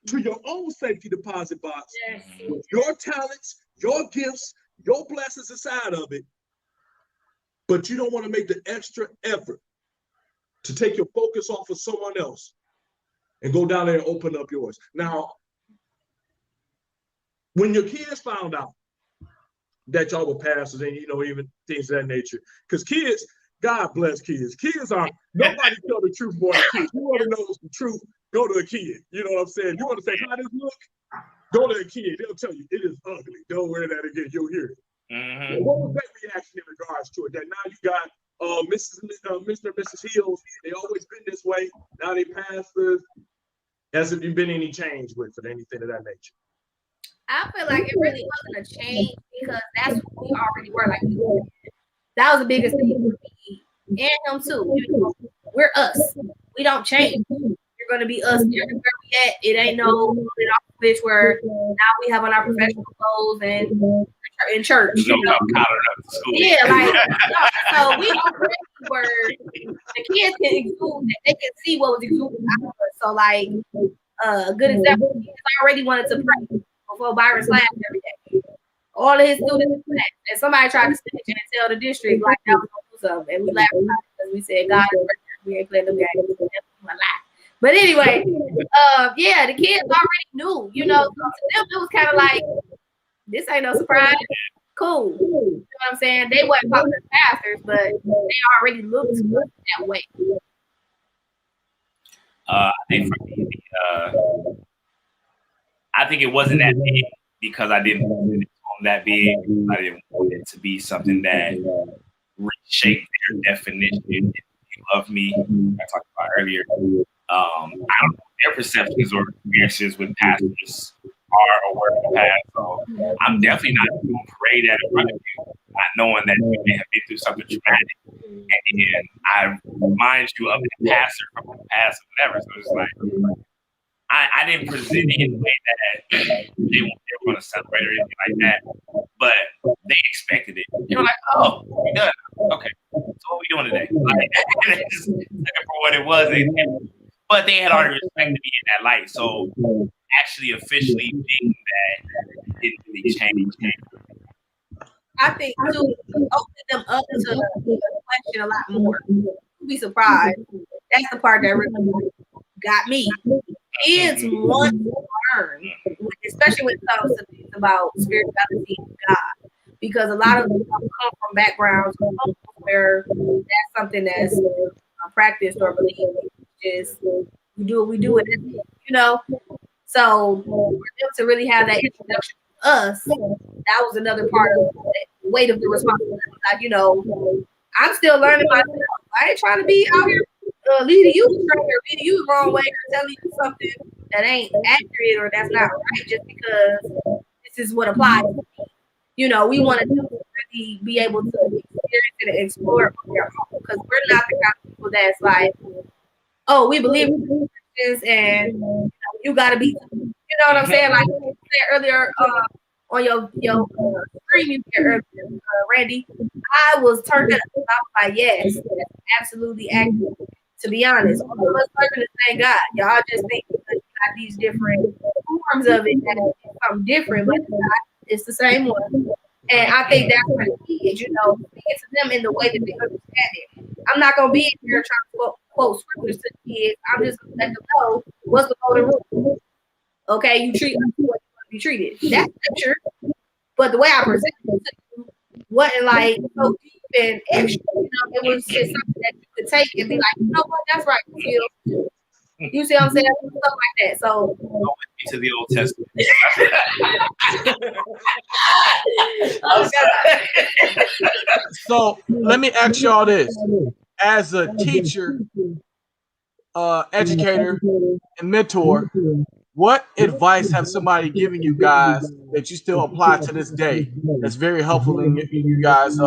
to your own safety deposit box. Yes. With your talents, your gifts, your blessings inside of it. But you don't want to make the extra effort to take your focus off of someone else and go down there and open up yours. Now, when your kids found out that y'all were pastors and, you know, even things of that nature, because kids, God bless kids. Kids are, nobody tell the truth more than kids. You want to know the truth, go to a kid. You know what I'm saying? You want to say, how does this look? Go to a kid. They'll tell you, it is ugly. Don't wear that again. You'll hear it. Mm-hmm. What was that reaction in regards to it? That now you got Mr. and Mrs. Hills, they always been this way. Now they pastors. Hasn't been any change with it, anything of that nature? I feel like it really wasn't a change because that's who we already were. Like, that was the biggest thing for me and him too. You know, we're us. We don't change. You're gonna be us everywhere we at. It ain't no bitch where now we have on our professional clothes and in church. You know? Yeah, like so we already were. The kids can exude. They can see what was exuding out of us. So like a good example, the kids already wanted to pray before Byron slammed every day. All of his students, and somebody tried to snitch and tell the district like that was gonna do something, and we laughed about it because we said God is right. We ain't playing them games. That's a lie. But anyway, yeah, the kids already knew, you know. So to them, it was kind of like, this ain't no surprise. Cool. You know what I'm saying? They wasn't popular pastors, but they already looked that way. I think for me, I think it wasn't that big because I didn't want it that big. I didn't want it to be something that reshaped their definition of me. I talked about earlier. I don't know their perceptions or experiences with pastors are or were in the past. So I'm definitely not doing parade at in front of you, not knowing that you may have been through something traumatic. And then I remind you of the pastor from the past or whatever. So it's like I didn't present it in a way that they were going to celebrate or anything like that, but they expected it. They were like, "Oh, we done. Okay, so what we doing today?" Like, and they just took it for what it was. But they had already respected me in that light. So actually officially being that didn't really change. I think too, open them up to the question a lot more. You'll be surprised. That's the part that really got me. Kids want to learn, especially when it comes to things about spirituality and God, because a lot of them come from backgrounds where that's something that's practiced or believed. Just we do what we do, and you know. So for them to really have that introduction to us, that was another part of the weight of the responsibility. Like, you know, I'm still learning myself. I ain't trying to be out here leading you astray or leading you the wrong way or telling you something that ain't accurate or that's not right just because this is what applies to me. You know, we want to really be able to experience it and explore it on their own because we're not the kind of people that's like, oh, we believe in Christians and you got to be, you know what I'm saying? Like you said earlier on your stream you said earlier, Randy, I was turned up. I was like, yes, that's absolutely accurate. To be honest, all of us serving the same God. Y'all just think because you got these different forms of it that it's something different, but it's the same one. And I think that's what it is, you know, speaking to them in the way that they understand it. I'm not going to be here trying to quote scriptures to the kids. I'm just going to let them know what's the golden rule. Okay, you treat us the way you want to be treated. That's scripture. But the way I present it to you wasn't like so deep even extra. You know, it was just something that you could take and be like, you know what, that's right, Phil. You see what I'm saying? Stuff like that. So Go with me to the Old Testament. oh, God. So let me ask y'all this: as a teacher, educator, and mentor, what advice have somebody given you guys that you still apply to this day? That's very helpful in you guys'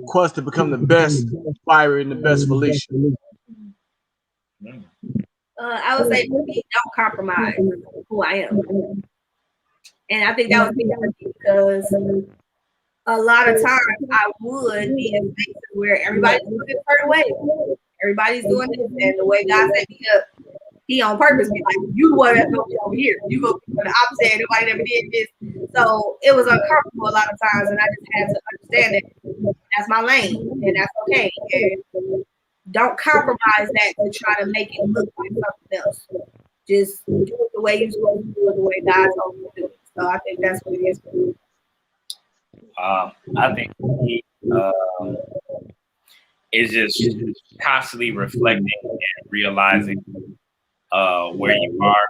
quest to become the best Byron and the best Phylicia. I would say for me, don't compromise who I am. And I think that was big because a lot of times I would be in places where everybody's doing it a certain way. Everybody's doing this, and the way God set me up, He on purpose be like, you the one that's gonna be over here. You go be the opposite, and nobody never did this. So it was uncomfortable a lot of times, and I just had to understand that that's my lane, and that's okay. And don't compromise that to try to make it look like something else. Just do it the way you're supposed to do it, the way God told you to do it. So I think that's what it is for me. I think for me, it's just constantly reflecting and realizing where you are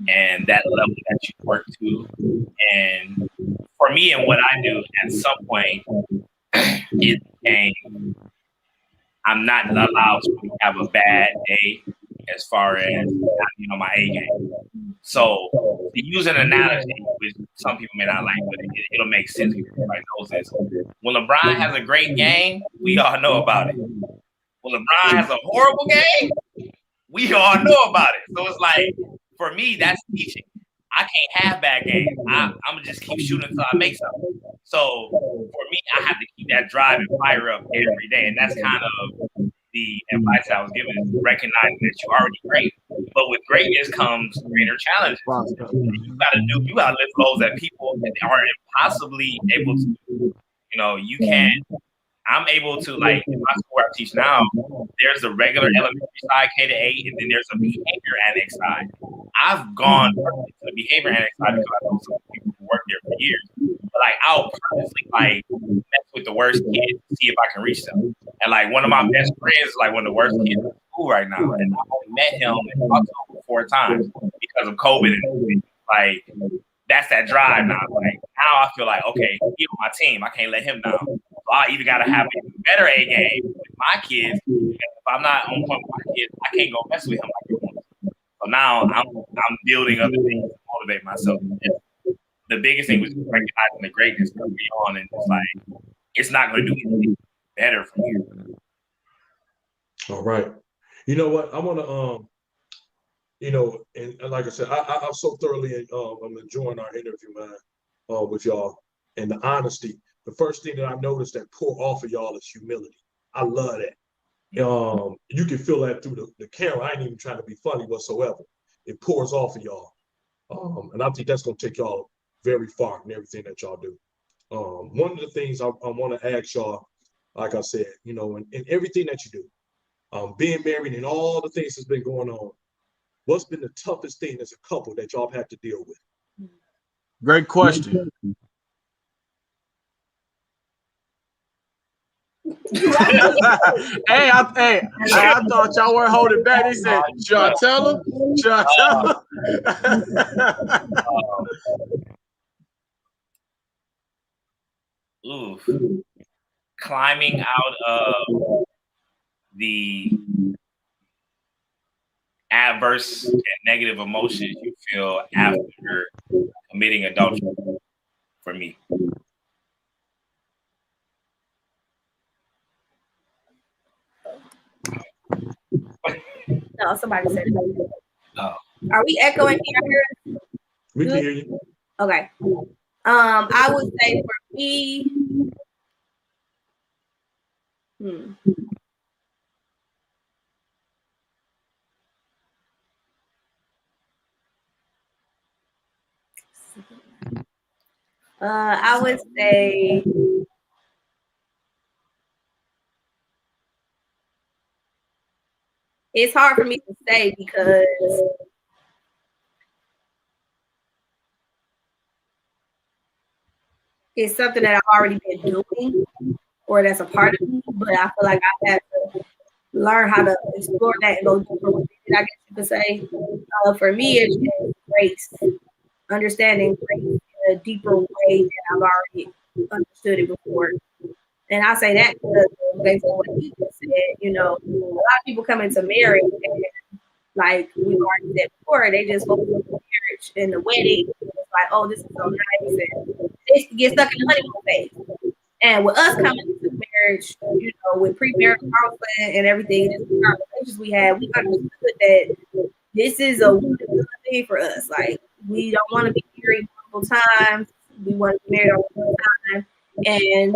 and that level that you work to. And for me and what I do, at some point, it became I'm not allowed to have a bad day as far as my A game. So to use an analogy, which some people may not like, but it'll make sense because everybody knows this. When LeBron has a great game, we all know about it. When LeBron has a horrible game, we all know about it. So it's like, for me, that's teaching. I can't have bad games. I'm gonna just keep shooting until I make something. So for me, I have to keep that drive and fire up every day, and that's kind of the advice I was given: is recognizing that you're already great, but with greatness comes greater challenges. You gotta lift loads that people are impossibly able to. You can't. I'm able to, like, in my school where I teach now, there's a regular elementary side, K to 8, and then there's a behavior annex side. I've gone to the behavior annex side because I know some people who work there for years. But, like, I'll purposely, mess with the worst kids to see if I can reach them. And, like, one of my best friends is, like, one of the worst kids in school right now. And I only met him and talked to him 4 times because of COVID. And, like, that's that drive now. Like, now I feel like, okay, he's on my team. I can't let him down. So I either got to have a better A game with my kids. If I'm not on point with my kids, I can't go mess with him like he wants. So now I'm building other things to motivate myself. The biggest thing was recognizing the greatness early on, and it's like, it's not going to do anything better from here. All right. You know what? I want to, and like I said, I'm so thoroughly I'm enjoying our interview, man, with y'all, and the honesty. The first thing that I noticed that pour off of y'all is humility. I love that. You can feel that through the camera. I ain't even trying to be funny whatsoever. It pours off of y'all. And I think that's going to take y'all very far in everything that y'all do. One of the things I want to ask y'all, like I said, in everything that you do, being married and all the things that's been going on, what's been the toughest thing as a couple that y'all have had to deal with? Great question. Hey, I thought y'all weren't holding back. They said, should I tell him? Should I tell him? Climbing out of the adverse and negative emotions you feel after committing adultery, for me. No, somebody said it. Oh. Are we echoing here? We can hear you. Okay. I would say for me, I would say it's hard for me to say because it's something that I've already been doing. or that's a part of me, but I feel like I had to learn how to explore that and go deeper with it, I guess you could say. For me, it's just grace, understanding grace in a deeper way than I've already understood it before. And I say that because based on what he just said, you know, a lot of people come into marriage and like we already said before, they just focus on the marriage and the wedding. It's like, oh, this is so nice. And they get stuck in the honeymoon phase. And with us coming into marriage, you know, with premarital counseling and everything, and the conversations we had, we understood that this is a wonderful thing for us. Like, we don't want to be married multiple times. We want to be married all the time. And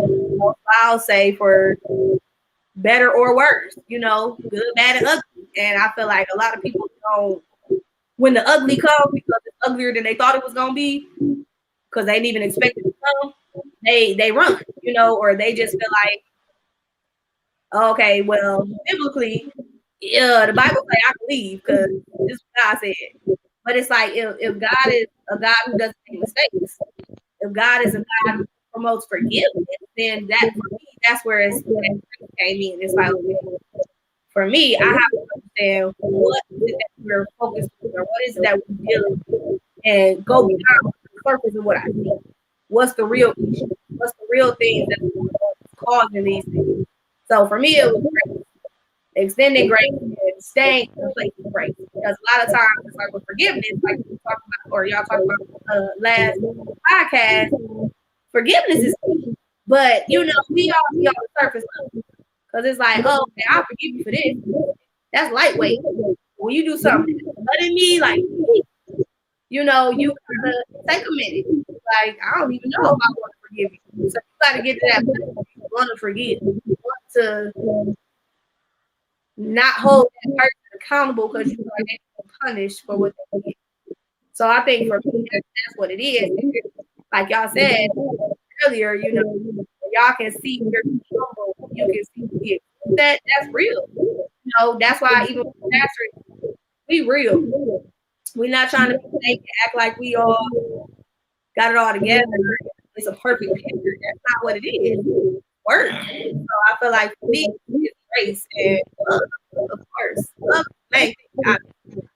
I'll say for better or worse, you know, good, bad, and ugly. And I feel like a lot of people don't, when the ugly comes, because it's uglier than they thought it was going to be, because they didn't even expect it to come, they run, you know, or they just feel like, okay, well, biblically, the Bible say I can leave because this is what God said. But it's like if God is a God who doesn't make mistakes, if God is a God who promotes forgiveness, then that for me, that's where it came in. It's like, okay, for me, I have to understand what is it that we're focused on, or what is it that we're dealing with, and go beyond the surface of what I see. What's the real issue? What's the real things that's causing these things? So for me, it was grace, extending grace and staying in the place of grace. Because a lot of times it's like with forgiveness, like we talked about, or y'all talked about last podcast, forgiveness is key. But you know, we all be on the surface level. Because it's like, oh, okay, I'll forgive you for this. That's lightweight. When you do something letting me, like, you know, you gotta take a minute. Like, I don't even know if I want to forgive you. So you gotta get to that point where you want to forgive. You want to not hold that person accountable because you are getting punished for what they did. So I think for me, that's what it is. Like y'all said earlier, you know, y'all can see your humble, you can see that's real. You know, that's why even with Pastor, we real. We're not trying to be fake and act like we all got it all together. It's a perfect picture. That's not what it is. Work. So I feel like for me, it's grace and love, of course. Love is the main thing.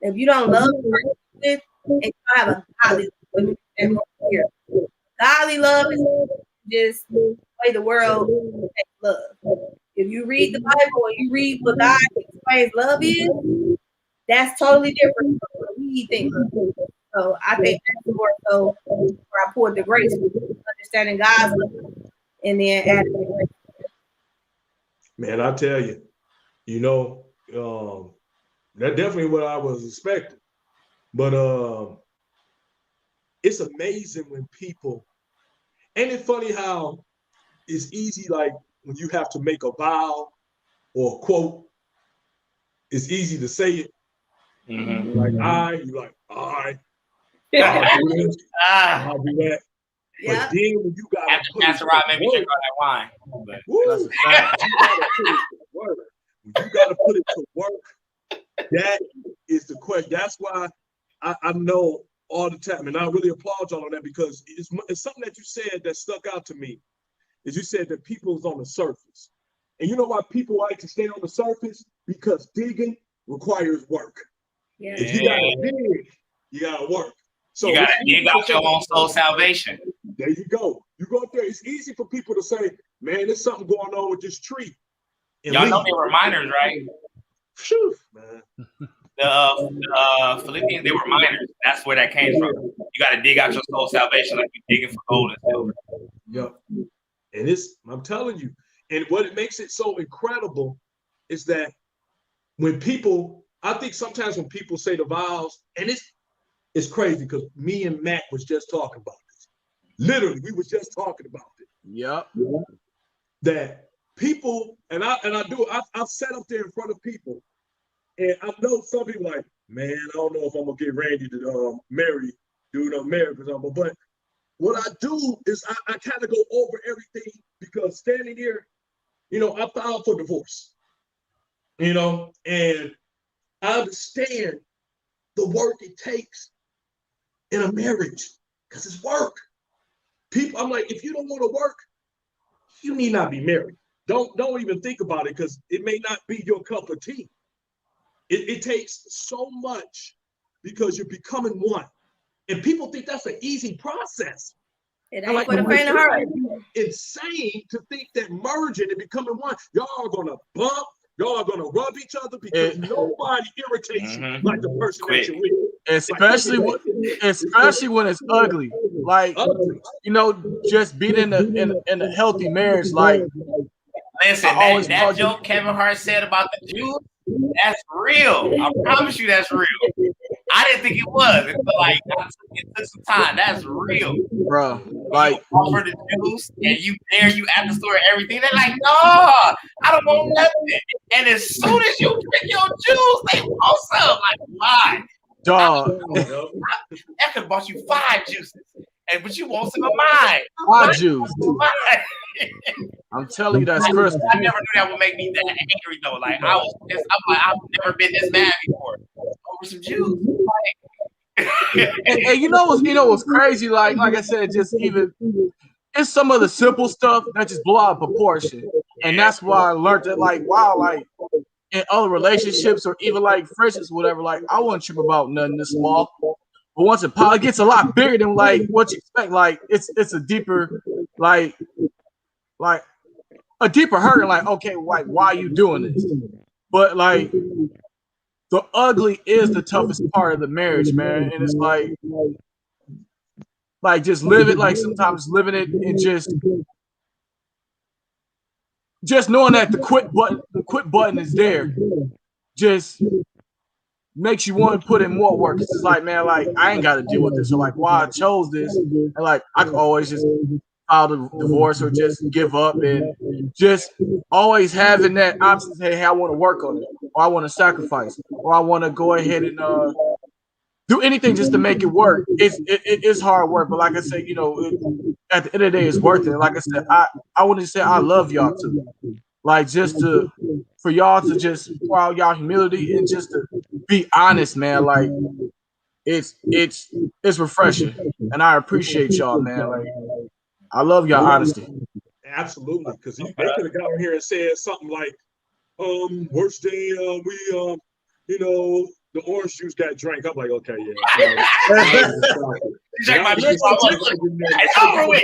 If you don't love the person with, and you don't have a godly love, godly love is just the way the world takes love. If you read the Bible and you read what God explains love is, that's totally different from what we think. So I think that's more so where I poured the grace, understanding God's love, and then adding the grace. Man, I tell you, you know, that's definitely what I was expecting. But it's amazing when people, ain't it funny how it's easy, like when you have to make a vow or a quote, it's easy to say it. Mm-hmm. Like you're like, all right, I'll do this, I'll do that. Yeah. But then when you got After Pastor Rob made me drink all that wine. But woo, you got to put it to work. That is the question. That's why I know all the time, and I really applaud y'all on that, because it's something that you said that stuck out to me. Is you said that people's on the surface, and you know why people like to stay on the surface? Because digging requires work. Yeah. If you gotta dig, you gotta work. So you gotta dig out your own soul salvation. There you go. You go up there. It's easy for people to say, "Man, there's something going on with this tree." Y'all know they were miners, right? Phew, man. The Philippians, they were miners. That's where that came from. You got to dig out your soul salvation like you're digging for gold and silver. Yep. And I'm telling you, and what it makes it so incredible is that when people, I think sometimes when people say the vows, and it's crazy because me and Matt was just talking about this. Literally, we was just talking about it. Yep. That people, and I've sat up there in front of people, and I know some people like, man, I don't know if I'm gonna get Randy to marry but what I do is I kind of go over everything, because standing here, you know, I filed for divorce, you know, and I understand the work it takes in a marriage, because it's work. People, I'm like, if you don't want to work, you need not be married. Don't even think about it, because it may not be your cup of tea. It takes so much, because you're becoming one. And people think that's an easy process. It ain't for the faint of heart. Insane to think that merging and becoming one, y'all are gonna bump, y'all are gonna rub each other, because nobody irritates you like the person that you're with. Especially when it's ugly. Like, you know, just being in a healthy marriage, like, listen, that joke Kevin Hart said about the Jews, that's real. I promise you that's real. I didn't think it was. It took some time. That's real. Bro, like, you offer the juice and you at the store and everything. They're like, no, I don't want nothing. And as soon as you drink your juice, they want some. Like, why? Dog. That could have bought you 5 juices. But you want some of mine. 5 juice. I'm telling you, that's Christmas. I never knew that would make me that angry though. Like, I'm like, I've never been this mad before over some juice. And you know what's crazy? Like I said, just even it's some of the simple stuff that just blow out of proportion. And that's why I learned that, like, wow, like in other relationships or even like friendships, whatever, like I wouldn't trip about nothing this small. But once it gets a lot bigger than like what you expect, like it's a deeper, like a deeper hurt, and like, okay, like, why are you doing this? But like the ugly is the toughest part of the marriage, man. And it's like just live it, like sometimes living it, and just knowing that the quit button is there just makes you want to put in more work. It's just like, man, like I ain't got to deal with this, or like why I chose this, and like I can always just file the divorce or just give up, and just always having that option to say, hey, I want to work on it, or I want to sacrifice, or I want to go ahead and do anything just to make it work. It's hard work, but like I said, you know, at the end of the day, it's worth it. Like I said, I want to say I love y'all too. Like just for y'all to just pour out y'all humility and just to be honest, man. Like it's refreshing, and I appreciate y'all, man. Like I love y'all honesty. Absolutely, because they could have got on here and said something like, worst day we the orange juice got drank. I'm like, okay, yeah. It's over with.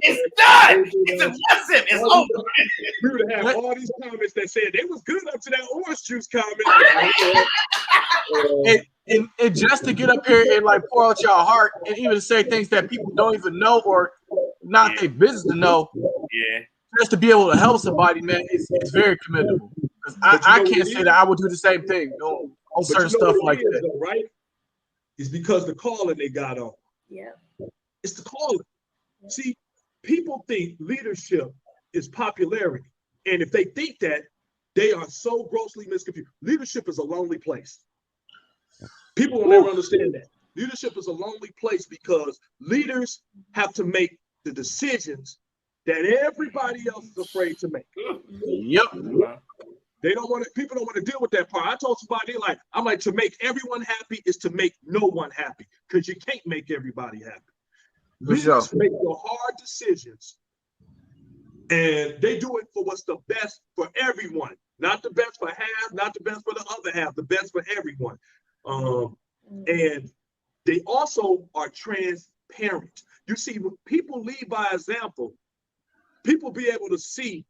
It's done. It's aggressive. It's over. We would have all these comments that said they was good up to that orange juice comment. And just to get up here and like pour out your heart and even say things that people don't even know or not their business to know. Yeah. Just to be able to help somebody, man, it's very commendable. I can't say that I would do the same thing on certain stuff like that. Though, right? It's because the calling they got on. Yeah. It's the calling. See, people think leadership is popularity. And if they think that, they are so grossly misconfused. Leadership is a lonely place. People will never understand that. Leadership is a lonely place because leaders have to make the decisions that everybody else is afraid to make. Yep. People don't want to deal with that part. I told somebody, I'm like, to make everyone happy is to make no one happy, because you can't make everybody happy. Leaders make the hard decisions, and they do it for what's the best for everyone. Not the best for half, not the best for the other half, the best for everyone. And they also are transparent. You see, when people lead by example, people be able to see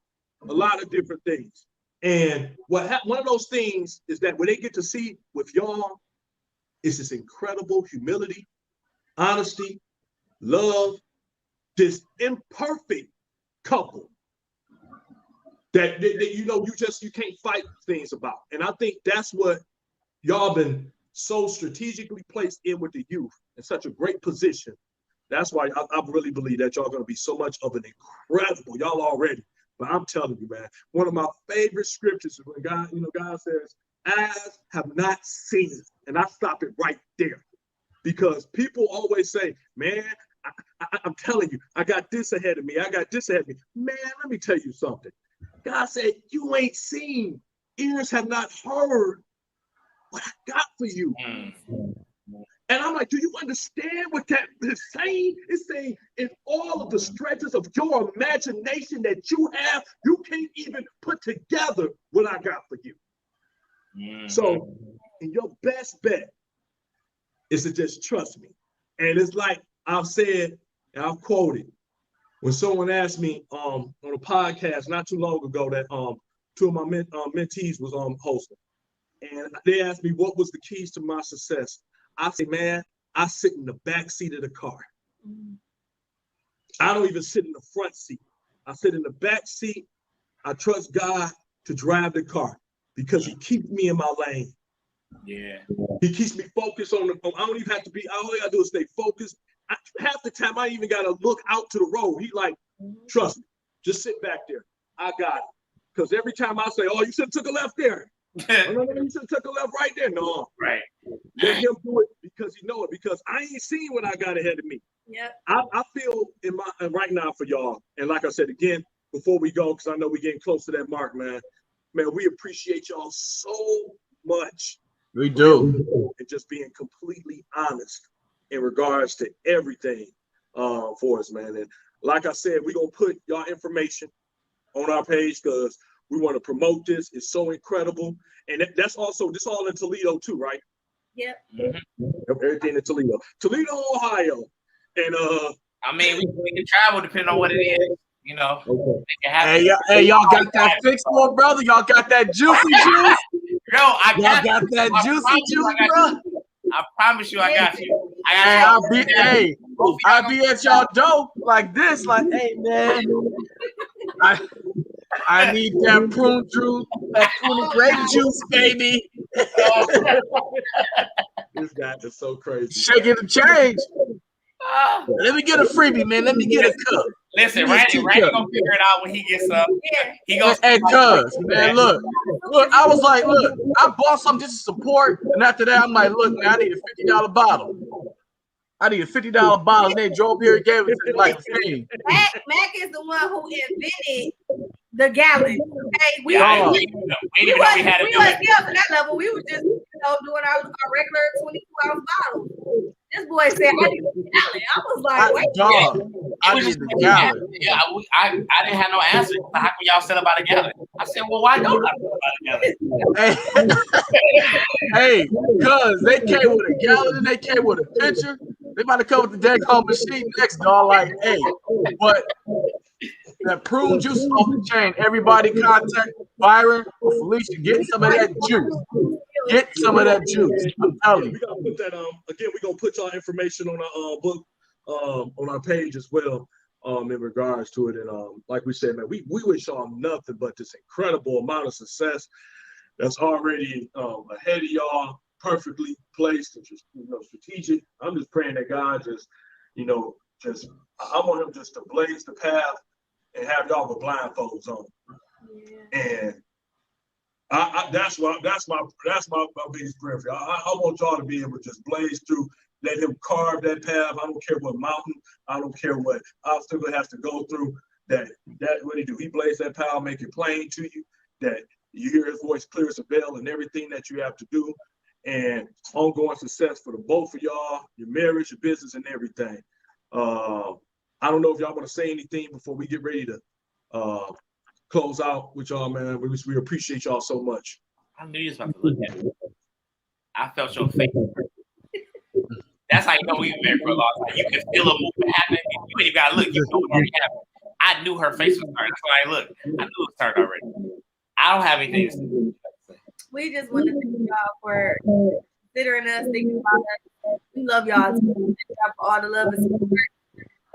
a lot of different things. And one of those things is that when they get to see with y'all, is this incredible humility, honesty, love, this imperfect couple that you can't fight things about. And I think that's what y'all been so strategically placed in with the youth in such a great position. That's why I really believe that y'all going to be so much of an incredible, y'all already. But I'm telling you, man, one of my favorite scriptures is when God says, eyes have not seen, and I stop it right there. Because people always say, man, I'm telling you, I got this ahead of me. I got this ahead of me. Man, let me tell you something. God said, you ain't seen, ears have not heard what I got for you. And I'm like, do you understand what that is saying? It's saying in all of the stretches of your imagination that you have, you can't even put together what I got for you. So, and your best bet is to just trust me. And it's like I've said, and I've quoted, when someone asked me on a podcast not too long ago that two of my mentees was hosting, and they asked me what was the keys to my success. I say, man, I sit in the back seat of the car. I don't even sit in the front seat. I sit in the back seat. I trust God to drive the car because he keeps me in my lane. Yeah. He keeps me focused on I don't even have to be, all I gotta do is stay focused. Half the time I even gotta look out to the road. He like, trust me, just sit back there. I got it. Because every time I say, oh, you should have took a left there. Oh, no, you should have took a left right there. No. Right. Let him do it because he know it, because I ain't seen what I got ahead of me. Yeah. I feel in my right now for y'all, and like I said again, before we go, because I know we're getting close to that mark, man, we appreciate y'all so much. We do. And just being completely honest in regards to everything for us, man. And like I said, we're going to put y'all information on our page because we want to promote this. It's so incredible. And that's also, this all in Toledo too, right? Yep. Everything in Toledo. Toledo, Ohio. And I mean, we can travel depending on what it is, you know. Okay. Hey, y'all got that fixed for, brother? Y'all got that juicy juice? Yo, I got that juicy juice, bro. I promise you, I got you. I'll be at y'all door like this, like, hey man, I need that prune juice, that prune and grape juice, baby. This guy is so crazy. Shaking the change. Let me get a freebie, man. Let me get a cup. Listen, Randy gonna figure it out when he gets up. He goes. Hey, cuz, man, look. I was like, look, I bought something just to support, and after that, I'm like, look, man, I need a $50 bottle. I need a $50 bottle. And they drove here and gave it to me like a thing. Mac is the one who invented the gallon. Okay, we Yeah, was it. to that level. We were just doing our regular 22-ounce bottles. This boy said, "I need a gallon." I was like, "Wait, dog, I need the gallon." Yeah, I didn't have no answer. How can y'all sell about a gallon? I said, "Well, why don't I sell about a gallon?" Hey, cuz they came with a gallon and they came with a pitcher. They about to come with the dang home machine next, dog. Like, hey, but that prune juice is off the chain. Everybody contact Byron or Phylicia. Get some of that juice. Get some of that juice. I'm telling you. We're gonna put that again, we're gonna put y'all information on our book on our page as well in regards to it. And like we said, man, we wish y'all nothing but this incredible amount of success that's already ahead of y'all, perfectly placed and just strategic. I'm just praying that God just I want him just to blaze the path and have y'all with blindfolds on. Yeah. And that's my biggest prayer for y'all. I want y'all to be able to just blaze through, let him carve that path. I don't care what mountain, I don't care what obstacle has to go through. That what he do, he blaze that path, make it plain to you, that you hear his voice clear as a bell and everything that you have to do, and ongoing success for the both of y'all, your marriage, your business, and everything. I don't know if y'all want to say anything before we get ready to close out with y'all, man. We appreciate y'all so much. I knew you was about to look at it. I felt your face. That's how you know we've been married for a long time. You can feel a movement happening. You ain't even gotta look. You know what already happened. I knew her face was turned. That's why I looked. I knew it was turned already. I don't have anything to say. We just want to thank y'all for considering us, thinking about us. We love y'all too. Thank y'all for all the love and support.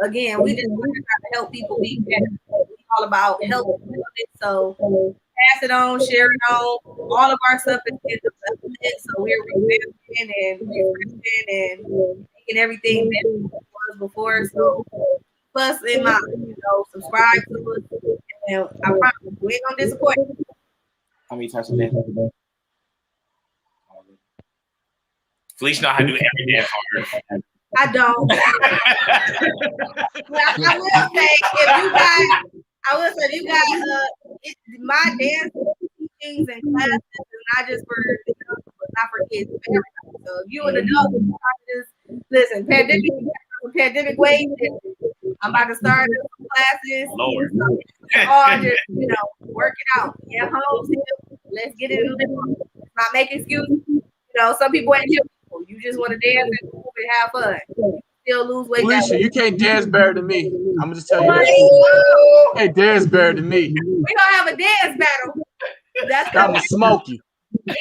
Again, we just want to try to help people be better. It's all about helping. So pass it on, share it on. All of our stuff is in development, so we're revamping and refreshing and making everything better than it was before. So plus in my, subscribe to us, and I promise we ain't gonna disappoint. How many times a day? Phylicia know how to do every dance on her. I don't. But I will say, if you guys, my dance teachings and classes is not just for not for kids, for everybody. So if you an adult, just Listen, pandemic wave. I'm about to start some classes. Lord. Or just, work it out. Yeah, home still. Let's get it in the living. Not make excuses. Some people ain't here. You just want to dance and move and have fun. Still lose weight. Phylicia, you can't dance better than me. I'm gonna just tell you that. Hey, dance better than me. We gonna have a dance battle. That's I'm gonna smoke you.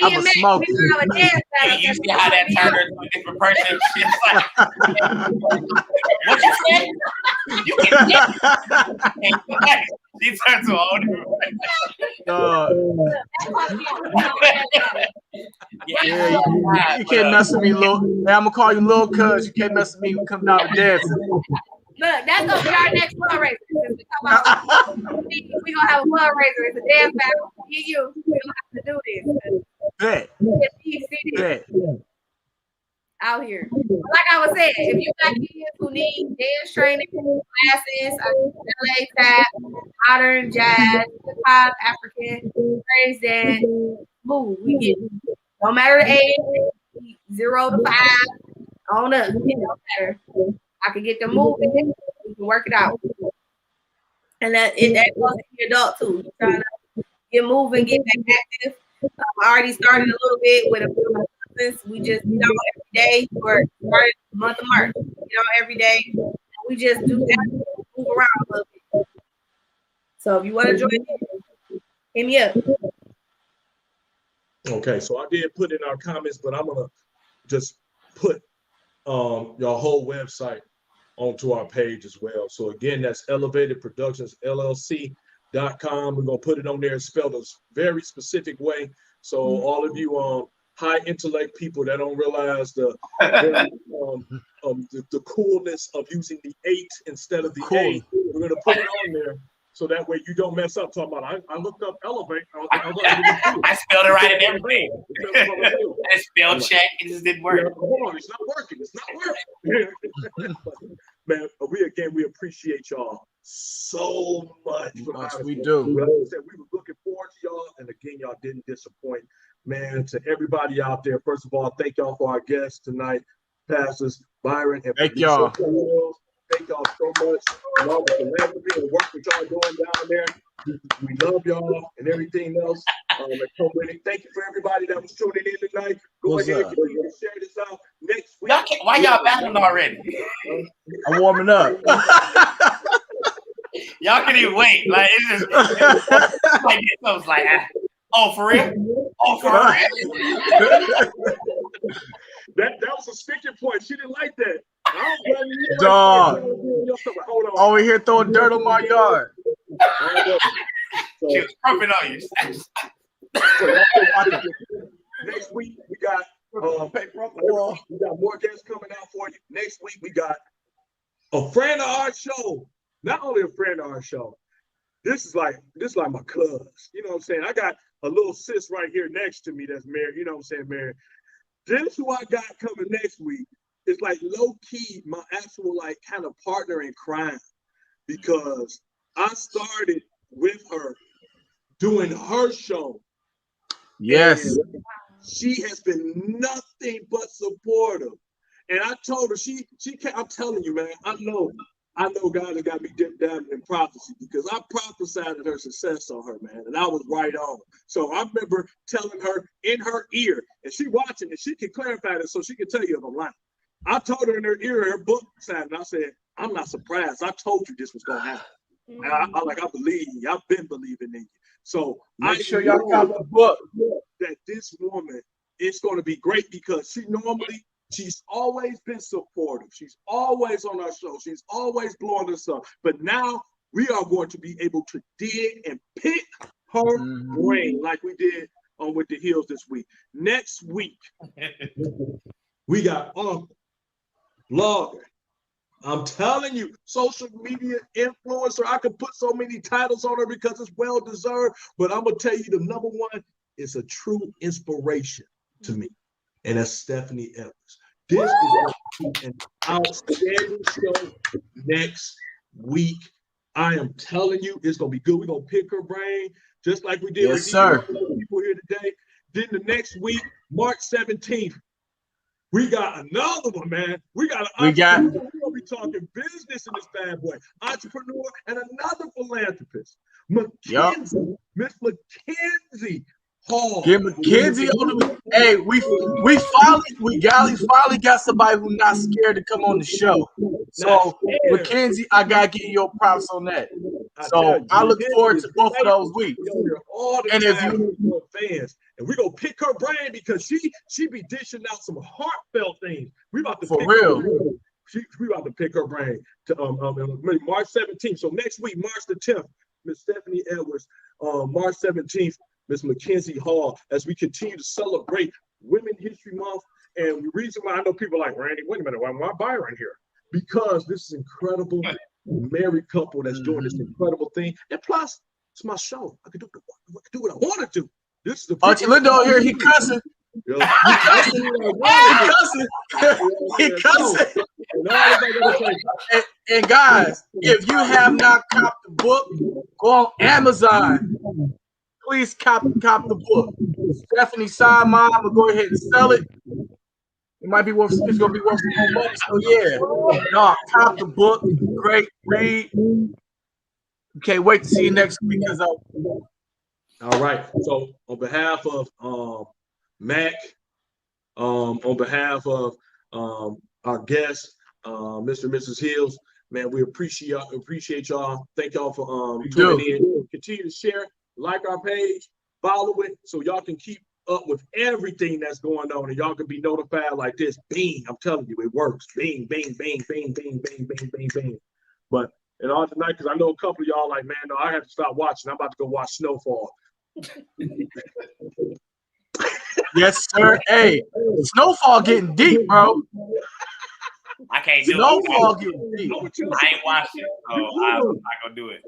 I'm gonna smoke you. We gonna have a dance battle. You see how that turned her into a different person? She's like, what you said? You can she turned to a whole different you can't mess with me, little. Hey, I'm gonna call you little cuz. You can't mess with me. We come down to dancing. Look, that's gonna be our next fundraiser. We gonna have a fundraiser. It's a dance battle. We don't have to do this. Bet. Out here. Like I was saying, if you got kids who need dance training classes, LA tap, modern jazz, hip hop, African, praise dance, move. We get no matter the age, 0 to 5, on up. It don't matter. I can get them moving. We can work it out. And that goes to the adult too. You're trying to get moving, get back active. I already started a little bit with a we just every day for started the month of March. Every day. We just do that, move around a little bit. So if you want to join in, hit me up. Okay, so I did put in our comments, but I'm gonna just put your whole website onto our page as well. So again, that's Elevated Productions LLC.com. We're gonna put it on there spelled a very specific way. So all of you high intellect people that don't realize the coolness of using the 8 instead of the A, we're gonna put it on there so that way you don't mess up. Talking about I looked up elevate. I spelled it right and everything. I spelled check. It just didn't work. Hold on, it's not working. It's not working. Man, we appreciate y'all so much. We do. Like I said, we were looking forward to y'all, and again, y'all didn't disappoint. Man, to everybody out there, first of all, thank y'all for our guests tonight, Pastors Byron and thank y'all. Thank y'all so much. All the philanthropy and work that y'all doing down there. We love y'all and everything else. Thank you for everybody that was tuning in tonight. Go ahead and share this out next week. Why y'all battling already? I'm warming up. Y'all can even wait. Like it's just like I was like, oh, for real? Oh, for real? That was a sticking point. She didn't like that. Dog. Over here throwing dirt on my yard. She was pumping on you. Next week we got more guests coming out for you. Next week we got a friend of our show. Not only a friend of our show. This is like my cuz. You know what I'm saying? I got a little sis right here next to me that's married. You know what I'm saying, married. This who I got coming next week is like low key my actual like kind of partner in crime, because I started with her doing her show. Yes. She has been nothing but supportive. And I told her she can't. I'm telling you, man, I know God has got me dipped down in prophecy, because I prophesied her success on her, man, and I was right on. So I remember telling her in her ear, and she watching it, she can clarify this so she can tell you if I'm lying. I told her in her ear, her book side, and I said, I'm not surprised. I told you this was gonna happen. And I believe you. I've been believing in you. So make sure y'all got the book. That this woman is going to be great, because she's always been supportive. She's always on our show. She's always blowing us up. But now we are going to be able to dig and pick her brain like we did with the Hills this week. Next week, we got blogger. I'm telling you, social media influencer. I could put so many titles on her because it's well deserved. But I'm going to tell you, the number one is a true inspiration to me. And that's Stephanie Evans. This is going to be an outstanding show next week. I am telling you, it's going to be good. We're going to pick her brain just like we did with sir. people here today. Then the next week, March 17th, We got another one, man. We're gonna be talking business in this bad boy. Entrepreneur and another philanthropist. Mackenzie, Miss Mackenzie Hall. Get Mackenzie on the. Hey, we finally got somebody who's not scared to come on the show. So Mackenzie, I gotta give you your props on that. So I look forward to both of those weeks. And if you fans, and we're gonna pick her brain because she be dishing out some heartfelt things. We about to for real. We about to pick her brain to March 17th. So next week, March the 10th, Miss Stephanie Edwards. March 17th, Miss Mackenzie Hall, as we continue to celebrate Women's History Month. And the reason why I know people are like, Randy, wait a minute, why Byron here? Because this is incredible married couple that's doing this incredible thing. And plus, it's my show. I can do what I want to do. This is the Auntie Linda over here, he cussing. He cussing. And guys, if you have not copped the book, go on Amazon. Please cop the book. Stephanie signed mine. I'm gonna go ahead and sell it. It might be worth. It's gonna be worth some more money. So yeah, no, cop the book. Great read. Can't wait to see you next week. All right. So on behalf of Mac, on behalf of our guests, Mr. and Mrs. Hills, man, we appreciate y'all. Thank y'all for tuning in. Continue to share, like our page, follow it, so y'all can keep up with everything that's going on, and y'all can be notified like this. Bing! I'm telling you, it works. Bing, bing, bing, bing, bing, bing, bing, bing, bing. But and all tonight, because I know a couple of y'all like, man, no, I have to stop watching. I'm about to go watch Snowfall. Yes, sir. Hey, Snowfall getting deep, bro. I can't do Snowfall getting deep. I ain't watching, so I'm not gonna do it.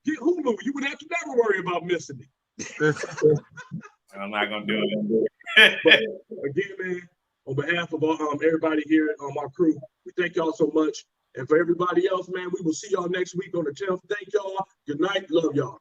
Get Hulu. You would have to never worry about missing it. I'm not gonna do it. But again, man, on behalf of everybody here on my crew, we thank y'all so much. And for everybody else, man, we will see y'all next week on the 10th. Thank y'all. Good night. Love y'all.